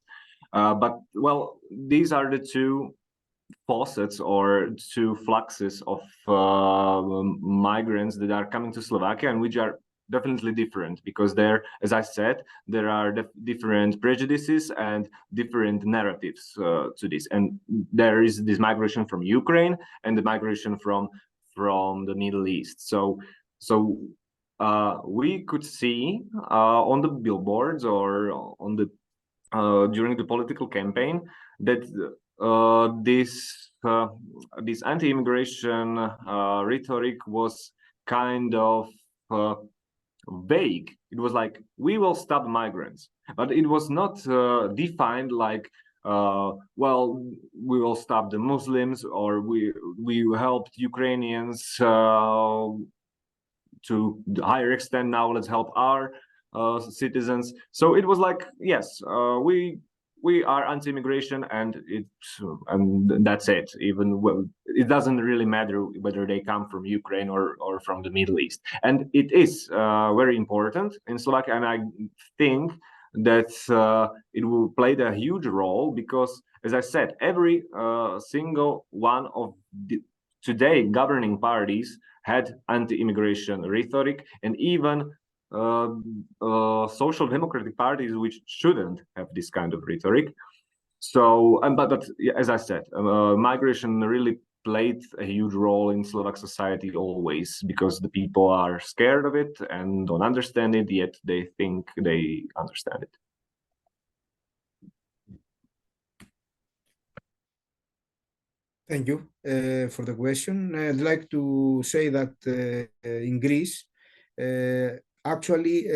But, well, these are the two faucets or two fluxes of migrants that are coming to Slovakia, and which are definitely different, because there, as I said, there are different prejudices and different narratives to this. And there is this migration from Ukraine and the migration from the Middle East. So we could see on the billboards or on the during the political campaign that this anti-immigration rhetoric was kind of vague. It was like, we will stop migrants, but it was not defined like, well, we will stop the Muslims, or we helped Ukrainians to the higher extent. Now let's help our citizens. So it was like, yes, we are anti-immigration, and that's it. Even it doesn't really matter whether they come from Ukraine or from the Middle East. And it is very important in Slovakia, and I think that it will play a huge role, because, as I said, every single one of the today governing parties had anti-immigration rhetoric, and even social democratic parties which shouldn't have this kind of rhetoric. So, but as I said, migration really played a huge role in Slovak society always, because the people are scared of it and don't understand it, yet they think they understand it. Thank you for the question. I'd like to say that in Greece, actually,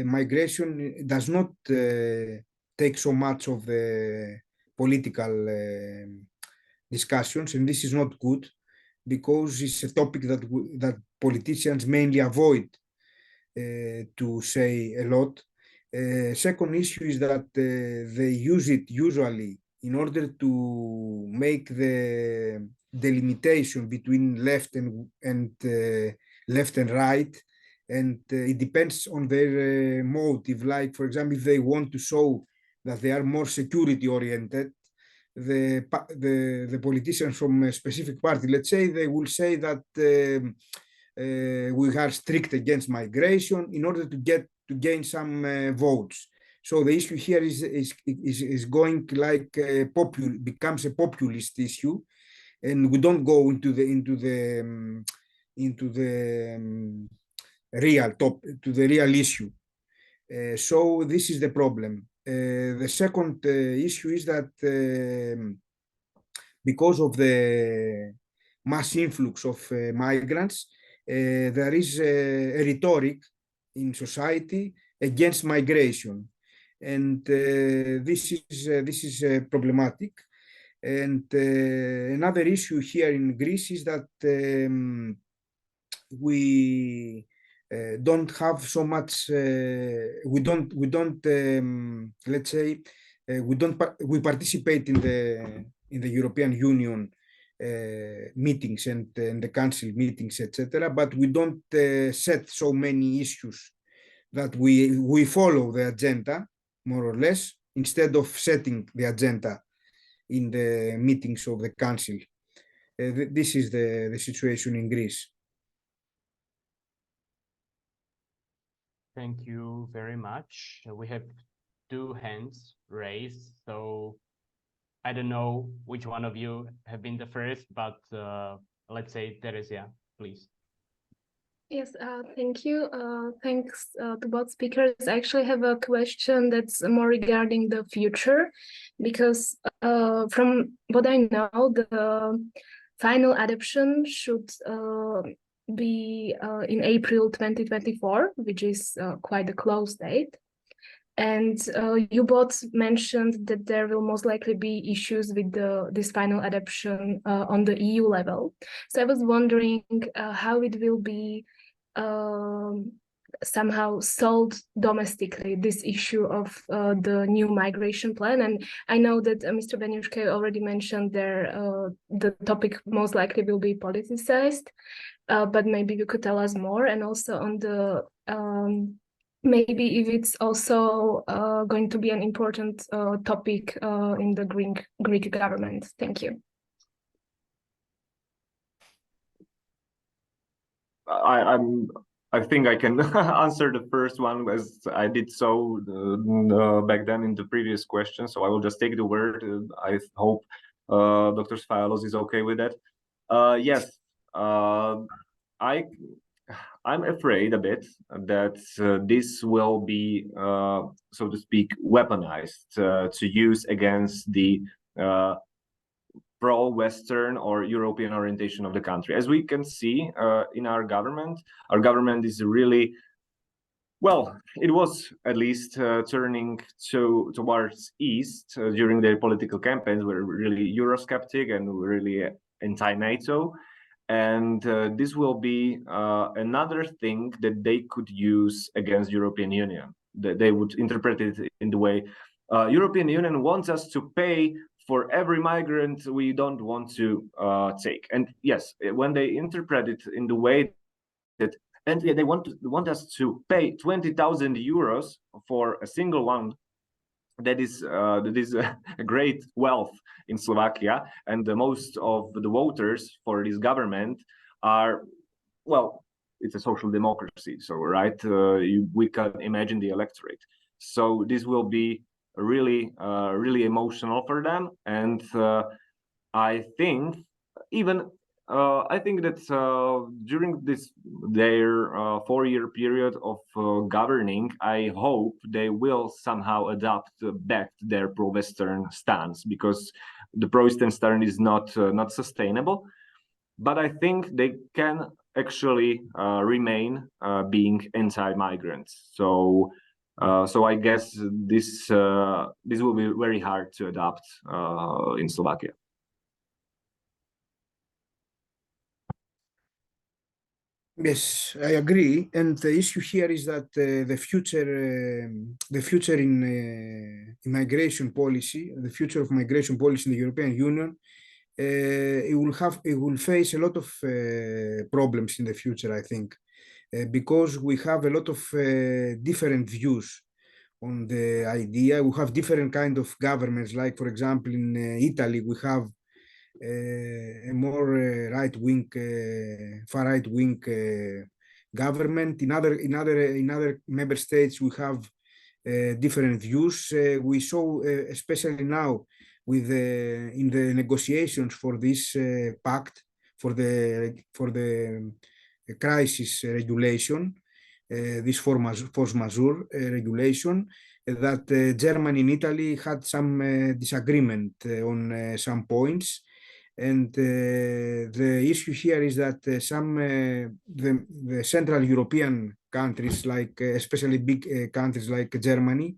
migration does not take so much of the political discussions, and this is not good because it's a topic that politicians mainly avoid to say a lot. Second issue is that they use it usually in order to make the delimitation between left and right, and it depends on their motive. Like, for example, if they want to show that they are more security oriented, the politicians from a specific party, let's say, they will say that we are strict against migration in order to gain some votes. So the issue here is going like becomes a populist issue, and we don't go into the real issue. So this is the problem. The second issue is that because of the mass influx of migrants, there is a rhetoric in society against migration, and this is problematic. And another issue here in Greece is that we don't have so much. We don't. Let's say we participate in the European Union meetings and the council meetings, etc. But we don't set so many issues that we follow the agenda more or less instead of setting the agenda in the meetings of the council. This is the situation in Greece. Thank you very much. We have 2 hands raised, so I don't know which one of you have been the first, but let's say Teresia, please. Yes, thank you. Thanks to both speakers. I actually have a question that's more regarding the future, because from what I know, the final adoption should be in April 2024, which is quite a close date. And you both mentioned that there will most likely be issues with this final adoption on the EU level. So I was wondering how it will be somehow solved domestically, this issue of the new migration plan. And I know that Mr. Benyushke already mentioned there the topic most likely will be politicized, but maybe you could tell us more, and also on the maybe if it's also going to be an important topic in the Greek government. Thank you. I think I can answer the first one, as I did so back then in the previous question. So I will just take the word. I hope Dr. Sfailos is okay with that. Yes, I'm afraid a bit that this will be, so to speak, weaponized to use against the pro-Western or European orientation of the country. As we can see in our government is really, well, it was at least turning towards East during their political campaigns. Were really Eurosceptic and really anti-NATO. And this will be another thing that they could use against European Union. They would interpret it in the way European Union wants us to pay for every migrant we don't want to take. And yes, when they interpret it in the way that, and they want us to pay 20,000 euros for a single one, that is a great wealth in Slovakia, and most of the voters for this government are, well, it's a social democracy, so right, we can imagine the electorate. So this will be really emotional for them, and I think that during their 4-year period of governing, I hope they will somehow adapt back their pro-Western stance, because the pro-Western stance is not sustainable. But I think they can actually remain being anti-migrants. So So I guess this will be very hard to adopt in Slovakia. Yes, I agree. And the issue here is that the future in migration policy, the future of migration policy in the European Union, it will face a lot of problems in the future, I think, because we have a lot of different views on the idea. We have different kind of governments, like, for example, in Italy, we have a more right-wing, far right-wing government. In other member states, we have different views. We saw, especially now, with in the negotiations for this pact for the crisis regulation, this force majeure regulation, that Germany and Italy had some disagreement on some points. And the issue here is that the Central European countries, like especially big countries like Germany,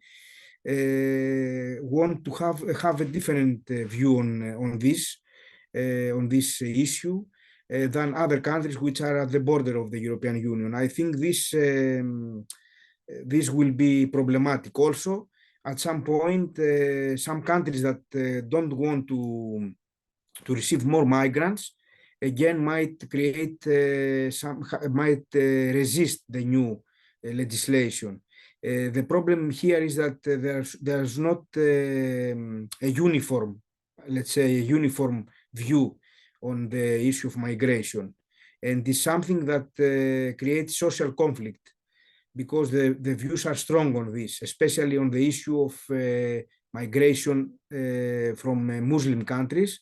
want to have a different view on this issue than other countries which are at the border of the European Union. I think this will be problematic. Also, at some point, some countries that don't want to receive more migrants again might resist the new legislation. The problem here is that there's not a uniform, let's say, a uniform view on the issue of migration, and it's something that creates social conflict, because the views are strong on this, especially on the issue of migration from Muslim countries.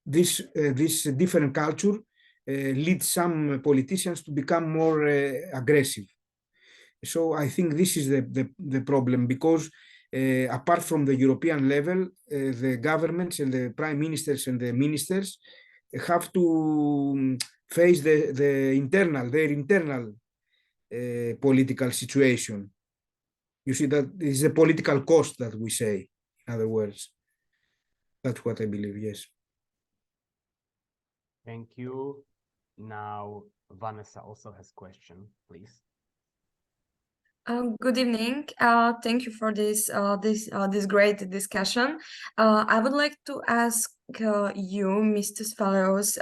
This different culture leads some politicians to become more aggressive. So I think this is the problem, because apart from the European level, the governments and the prime ministers and the ministers have to face their internal political situation. You see, that is a political cost that we say, in other words. That's what I believe, yes. Thank you. Now, Vanessa also has a question, please. Good evening. Thank you for this great discussion. I would like to ask you, Mr. Sfailos,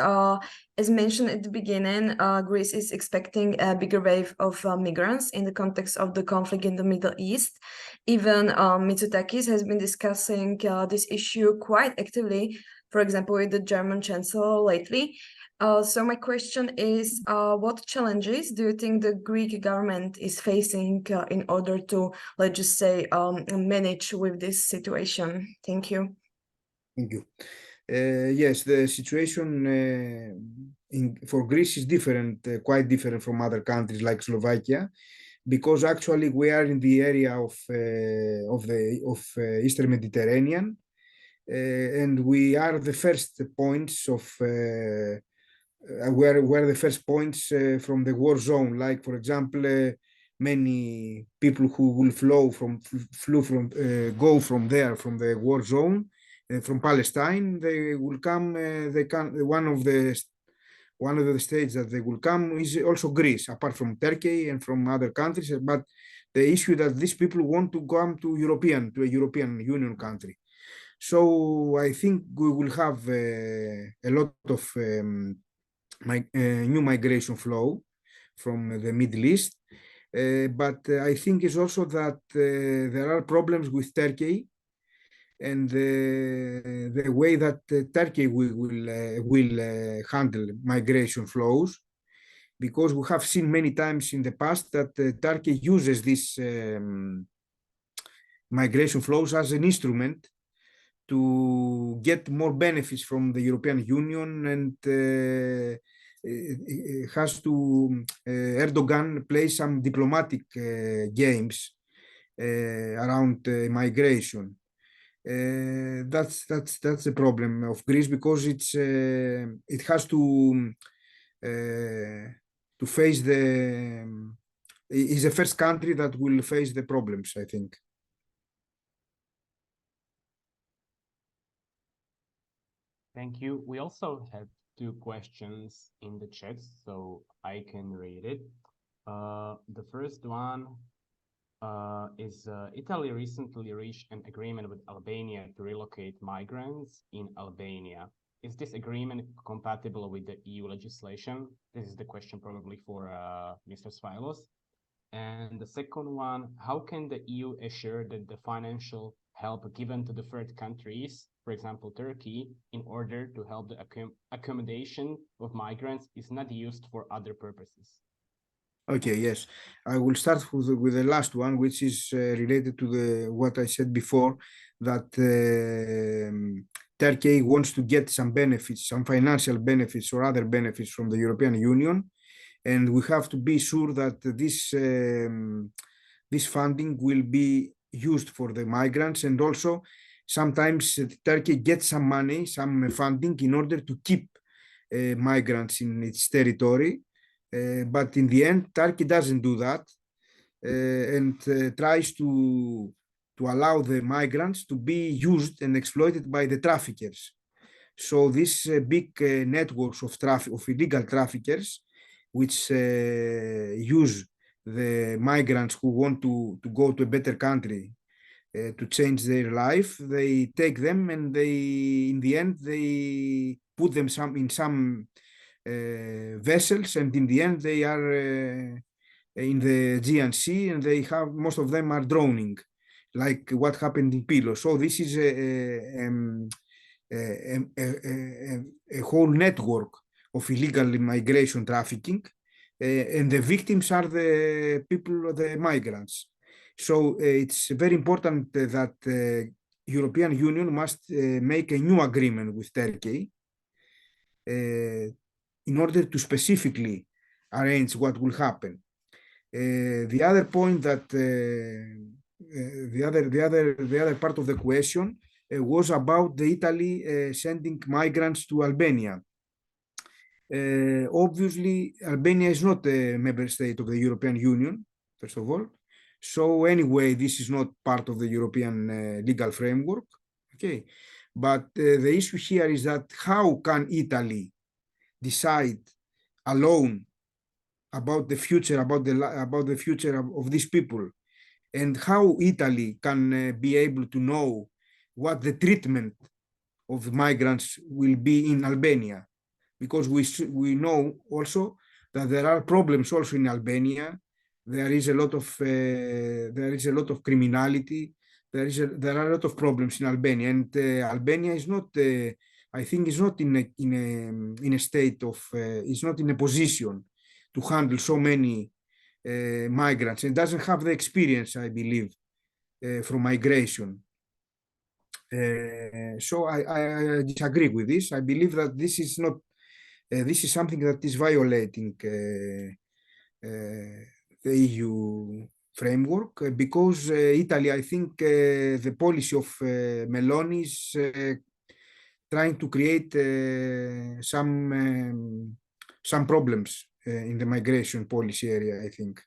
as mentioned at the beginning, Greece is expecting a bigger wave of migrants in the context of the conflict in the Middle East. Even Mitsotakis has been discussing this issue quite actively, for example, with the German Chancellor lately. So my question is, what challenges do you think the Greek government is facing in order to, let's just say, manage with this situation? Thank you. Thank you. Yes, the situation for Greece is different, quite different from other countries like Slovakia, because actually we are in the area of Eastern Mediterranean, and we are the first points of were the first points from the war zone. Like, for example, many people who will go from there, from the war zone, from Palestine, they will come. One of the states that they will come is also Greece, apart from Turkey and from other countries. But the issue that these people want to come to a European Union country. So I think we will have a lot of new migration flow from the Middle East, but I think it's also that there are problems with Turkey and the way that Turkey will handle migration flows, because we have seen many times in the past that Turkey uses these migration flows as an instrument to get more benefits from the European Union, and has to Erdogan play some diplomatic games around migration. That's the problem of Greece, because it has to face the is the first country that will face the problems, I think. Thank you. We also have two questions in the chat, so I can read it. The first one is Italy recently reached an agreement with Albania to relocate migrants in Albania. Is this agreement compatible with the EU legislation? This is the question probably for Mr. Sfailos. And the second one, how can the EU assure that the financial help given to the third countries, for example, Turkey, in order to help the accommodation of migrants is not used for other purposes? Okay, yes. I will start with the last one, which is related to what I said before, that Turkey wants to get some benefits, some financial benefits or other benefits from the European Union. And we have to be sure that this funding will be used for the migrants. And also, sometimes Turkey gets some money, some funding in order to keep migrants in its territory. But in the end, Turkey doesn't do that and tries to allow the migrants to be used and exploited by the traffickers. So these big networks of illegal traffickers, which use the migrants who want to go to a better country to change their life, they take them and in the end, they put them in some vessels, and in the end they are in the Aegean Sea, and most of them are drowning, like what happened in Pylos. So this is a whole network of illegal immigration trafficking, and the victims are the people, the migrants. So it's very important that the European Union must make a new agreement with Turkey in order to specifically arrange what will happen. The other point that the other part of the question was about the Italy sending migrants to Albania. Obviously, Albania is not a member state of the European Union, first of all. So anyway, this is not part of the European legal framework. Okay, but the issue here is that how can Italy decide alone about the future, about the future of these people, and how Italy can be able to know what the treatment of migrants will be in Albania, because we know also that there are problems also in Albania. There is a lot of criminality. There are a lot of problems in Albania, and Albania is not. I think is not in a state of. Is not in a position to handle so many migrants. It doesn't have the experience, I believe, from migration. So I disagree with this. I believe that this is not. This is something that is violating the EU framework, because Italy, I think the policy of Meloni is trying to create some problems in the migration policy area, I think.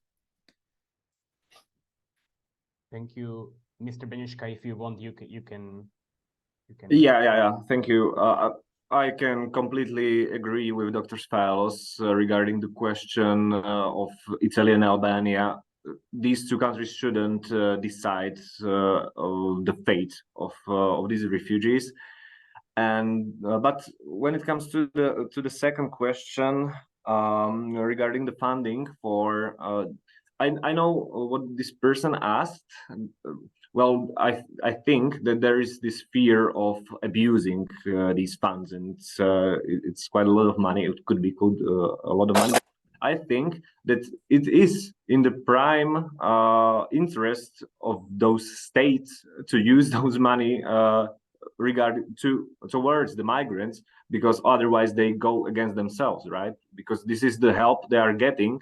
Thank you. Mr. Benyushka, if you want, you can. Yeah. Thank you. I can completely agree with Dr. Sfailos regarding the question of Italy and Albania. These two countries shouldn't decide the fate of these refugees. And but when it comes to the second question regarding the funding for, I know what this person asked. Well, I think that there is this fear of abusing these funds, and it's quite a lot of money. It could be a lot of money. I think that it is in the prime interest of those states to use those money towards the migrants, because otherwise they go against themselves, right? Because this is the help they are getting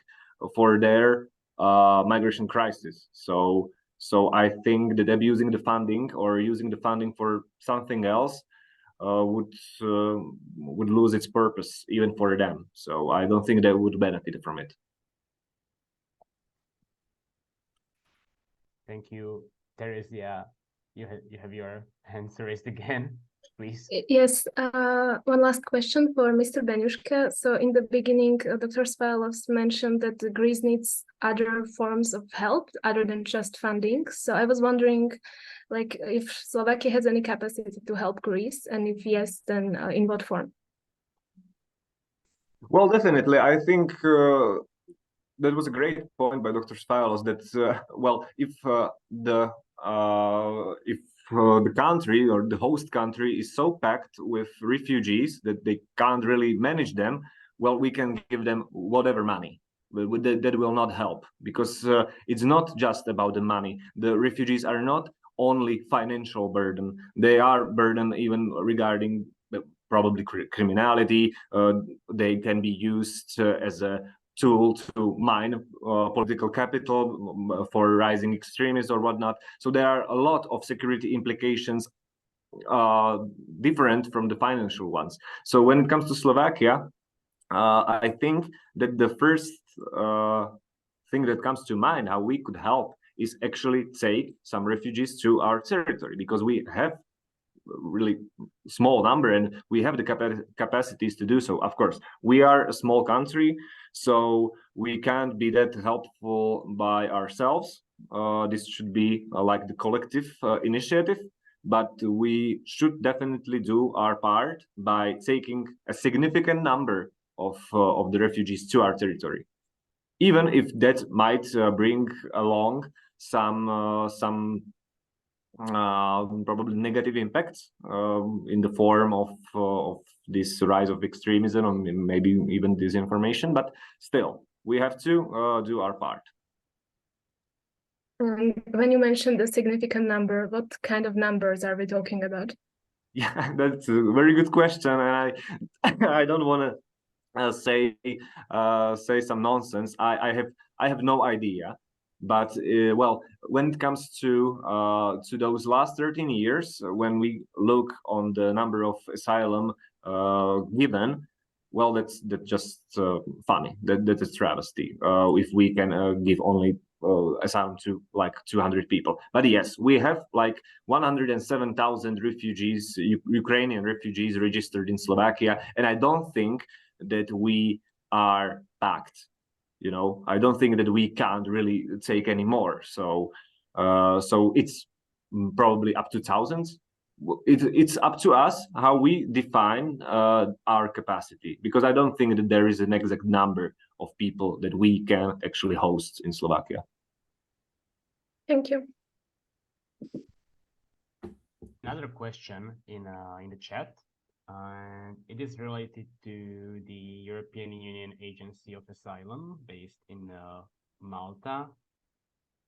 for their migration crisis. So I think that abusing the funding or using the funding for something else would lose its purpose even for them. So I don't think they would benefit from it. Thank you, Teresia. You have your hands raised again, please. Yes, one last question for Mr. Benyushka. So in the beginning, Dr. Sfailos mentioned that Greece needs other forms of help other than just funding. So I was wondering, like, if Slovakia has any capacity to help Greece, and if yes, then in what form? Well, definitely. I think that was a great point by Dr. Sfailos that, well, if the country or the host country is so packed with refugees that they can't really manage them, well, we can give them whatever money. But that will not help, because it's not just about the money. The refugees are not only financial burden. They are burden even regarding probably criminality. They can be used as a tool to mine political capital for rising extremists or whatnot. So there are a lot of security implications different from the financial ones. So when it comes to Slovakia, I think that the first thing that comes to mind how we could help is actually take some refugees to our territory, because we have really small number and we have the capacities to do so. Of course, we are a small country, so we can't be that helpful by ourselves. This should be like the collective initiative, but we should definitely do our part by taking a significant number of the refugees to our territory, even if that might bring along some probably negative impacts in the form of this rise of extremism or maybe even disinformation, but still we have to do our part. When you mentioned a significant number, what kind of numbers are we talking about? Yeah, that's a very good question, and I don't want to say some nonsense. I have no idea. But well, when it comes to those last 13 years, when we look on the number of asylum given, well, that's just funny. That is travesty. If we can give only asylum to like 200 people, but yes, we have like 107,000 refugees, Ukrainian refugees registered in Slovakia, and I don't think that we are packed. You know, I don't think that we can't really take any more. So it's probably up to thousands. It's up to us how we define our capacity, because I don't think that there is an exact number of people that we can actually host in Slovakia. Thank you. Another question in the chat. It is related to the European Union Agency of Asylum based in Malta.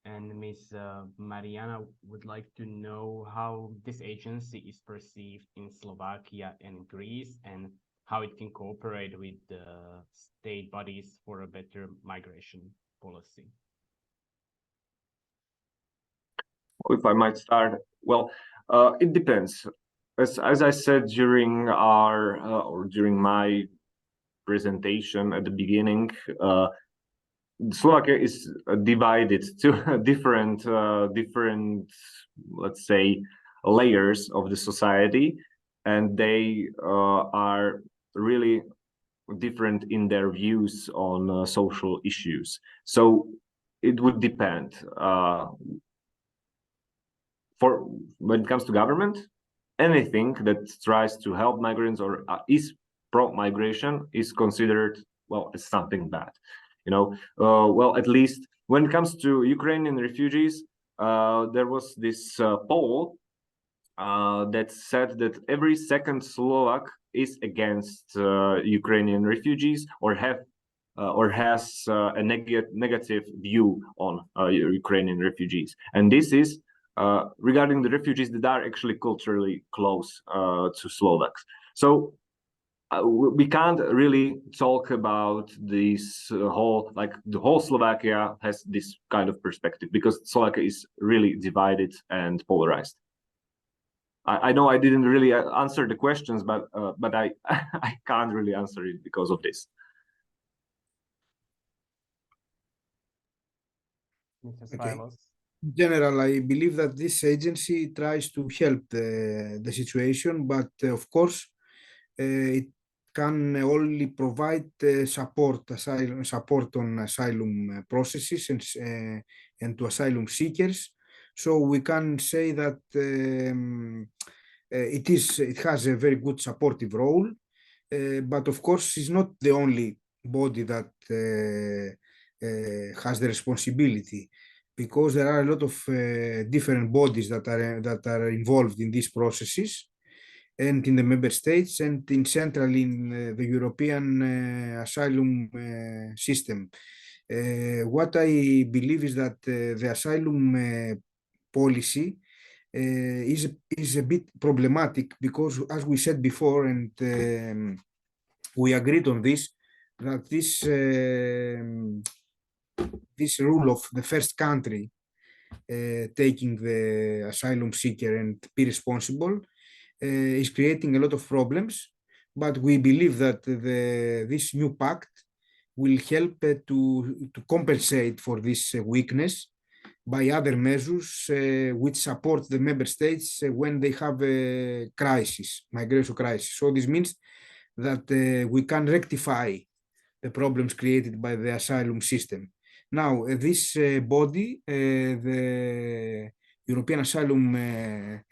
And Ms. Mariana would like to know how this agency is perceived in Slovakia and Greece, and how it can cooperate with the state bodies for a better migration policy. If I might start, well, it depends. As I said during during my presentation at the beginning, Slovakia is divided to different, let's say, layers of the society, and they are really different in their views on social issues. So it would depend. For when it comes to government, anything that tries to help migrants or is pro-migration is considered, well, as something bad. You know, well, at least when it comes to Ukrainian refugees, there was this poll that said that every second Slovak is against Ukrainian refugees or has a negative view on Ukrainian refugees. And this is regarding the refugees that are actually culturally close to Slovaks. So we can't really talk about this whole, like the whole Slovakia has this kind of perspective, because Slovakia is really divided and polarized. I know I didn't really answer the questions, but I I can't really answer it because of this. Mr. Sfailos. In general, I believe that this agency tries to help the situation, but of course, it can only provide support on asylum processes and to asylum seekers. So we can say that it has a very good supportive role, but of course, it's not the only body that has the responsibility, because there are a lot of different bodies that are involved in these processes and in the member states and in centrally in the European asylum system. What I believe is that the asylum policy is a bit problematic because, as we said before, and we agreed on this, that this rule of the first country taking the asylum seeker and be responsible is creating a lot of problems, but we believe that this new pact will help to compensate for this weakness by other measures which support the member states when they have a crisis, migration crisis. So this means that we can rectify the problems created by the asylum system. Now, this body, the European Asylum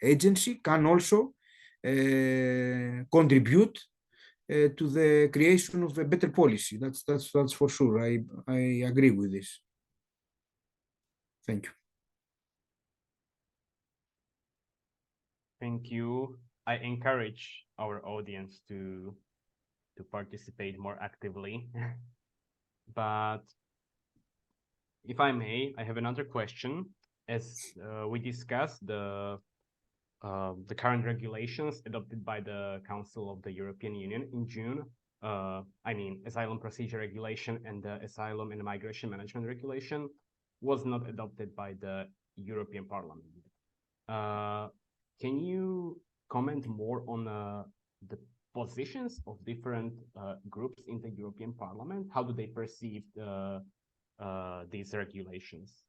Agency, can also contribute to the creation of a better policy. That's for sure. I agree with this. Thank you. Thank you. I encourage our audience to participate more actively. But if I may, I have another question. As we discussed the current regulations adopted by the Council of the European Union in June, I mean, Asylum Procedure Regulation and the Asylum and Migration Management Regulation was not adopted by the European Parliament. Can you comment more on the positions of different groups in the European Parliament? How do they perceive these regulations?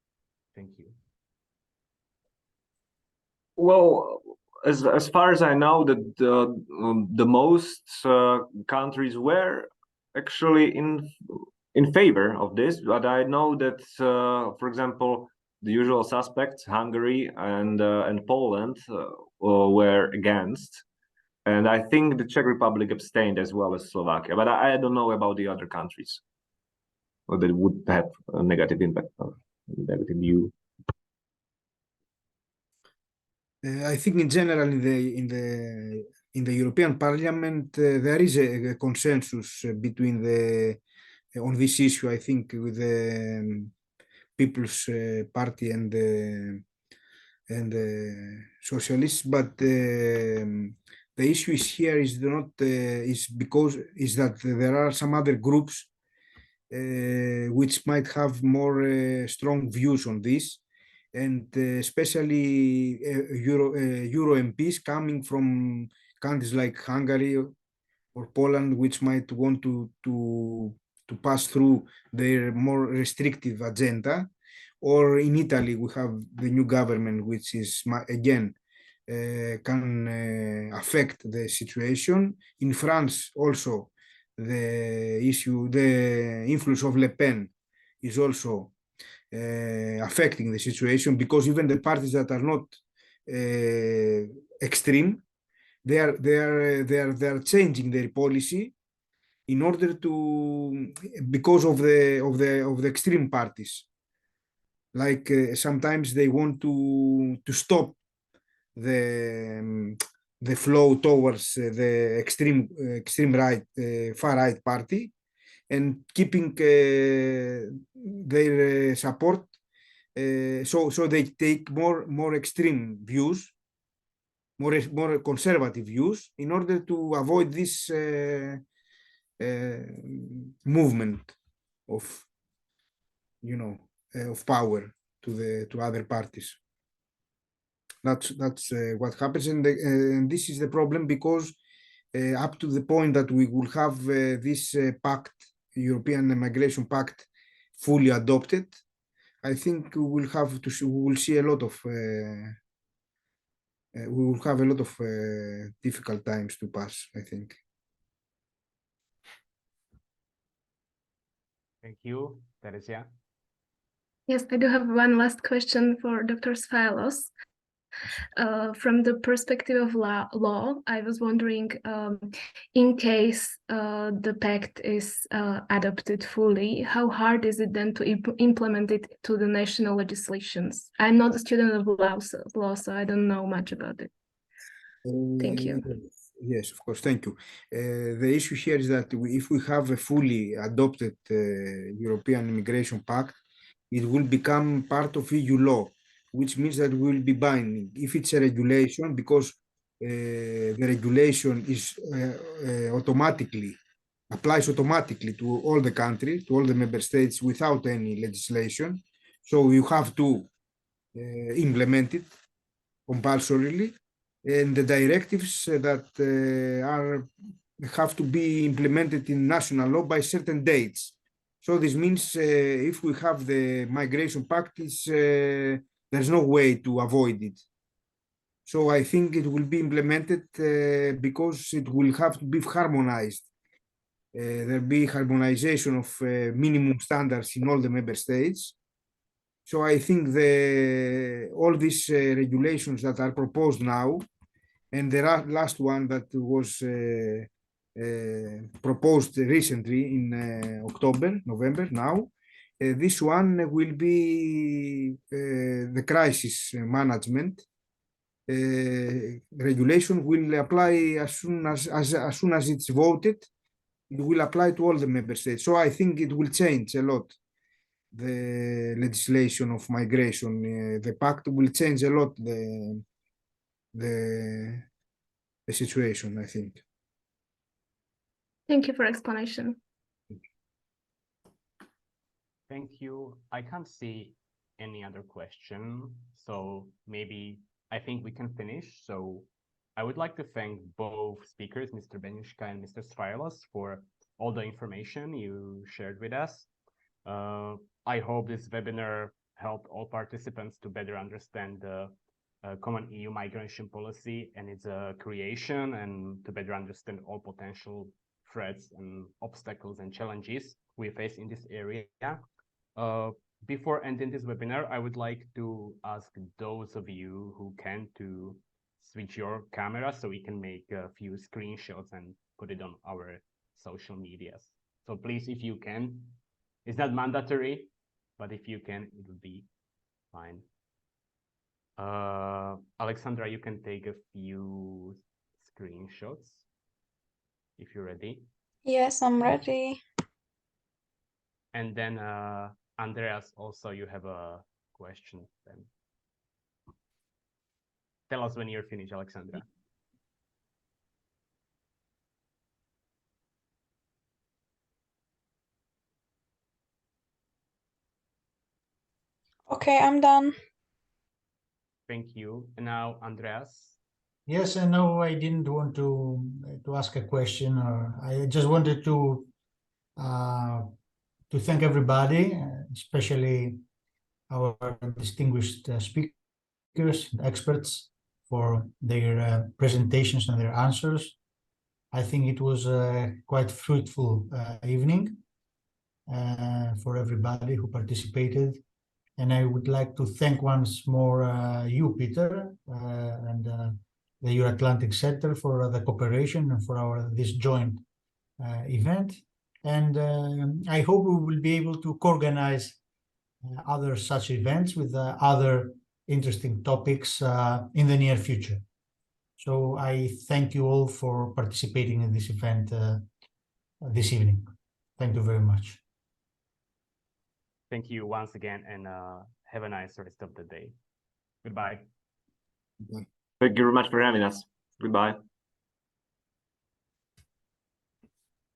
Thank you. Well, as far as I know, that the most countries were actually in favor of this, but I know that, for example, the usual suspects, Hungary and Poland, were against, and I think the Czech Republic abstained as well as Slovakia. But I don't know about the other countries that would have a negative impact or negative view. I think in general in the European Parliament there is a consensus between on this issue. I think with the People's Party and the Socialists, but the issue is here is not is that there are some other groups which might have more strong views on this. And especially Euro MPs coming from countries like Hungary or Poland, which might want to pass through their more restrictive agenda. Or in Italy, we have the new government, which is again can affect the situation. In France, also the influence of Le Pen is also affecting the situation, because even the parties that are not extreme, they are changing their policy in order to, because of the extreme parties. Like sometimes they want to stop the flow towards the extreme right, far right party, and keeping their support, so they take more extreme views, more conservative views, in order to avoid this movement of, of power to other parties. That's what happens, and this is the problem, because up to the point that we will have this pact, European Migration Pact, fully adopted, I think we will have to see, we will see a lot of we will have a lot of difficult times to pass, I think. Thank you, Teresia. Yes, I do have one last question for Dr. Sfailos. From the perspective of law, I was wondering, in case the pact is adopted fully, how hard is it then to implement it to the national legislations? I'm not a student of law, so I don't know much about it. Thank you. Yes, of course, thank you. The issue here is that if we have a fully adopted European Immigration Pact, it will become part of EU law, which means that we will be binding. If it's a regulation, because the regulation is applies automatically to all the country, to all the member states without any legislation. So you have to implement it compulsorily. And the directives that have to be implemented in national law by certain dates. So this means if we have the migration pact, there's no way to avoid it. So I think it will be implemented because it will have to be harmonized. There'll be harmonization of minimum standards in all the member states. So I think all these regulations that are proposed now, and the last one that was proposed recently in November now, this one will be the crisis management regulation will apply as soon as it's voted. It will apply to all the member states. So I think it will change a lot the legislation of migration. The pact will change a lot the situation, I think. Thank you for explanation. Thank you. I can't see any other question, so maybe I think we can finish. So I would like to thank both speakers, Mr. Benyushka and Mr. Sfailos, for all the information you shared with us. I hope this webinar helped all participants to better understand the common EU migration policy and its creation, and to better understand all potential threats and obstacles and challenges we face in this area. Before ending this webinar, I would like to ask those of you who can to switch your camera so we can make a few screenshots and put it on our social medias. So please, if you can, it's not mandatory, but if you can, it would be fine. Alexandra, you can take a few screenshots if you're ready. Yes, I'm ready. And then Andreas, also you have a question then. Tell us when you're finished, Alexandra. Okay, I'm done. Thank you. And now, Andreas. Yes, I know I didn't want to ask a question, or I just wanted to thank everybody, especially our distinguished speakers, experts, for their presentations and their answers. I think it was a quite fruitful evening for everybody who participated. And I would like to thank once more you, Peter, and the Euroatlantic Center for the cooperation and for this joint event. And I hope we will be able to co-organize other such events with other interesting topics in the near future. So I thank you all for participating in this event this evening. Thank you very much. Thank you once again, and have a nice rest of the day. Goodbye. Thank you very much for having us. Goodbye.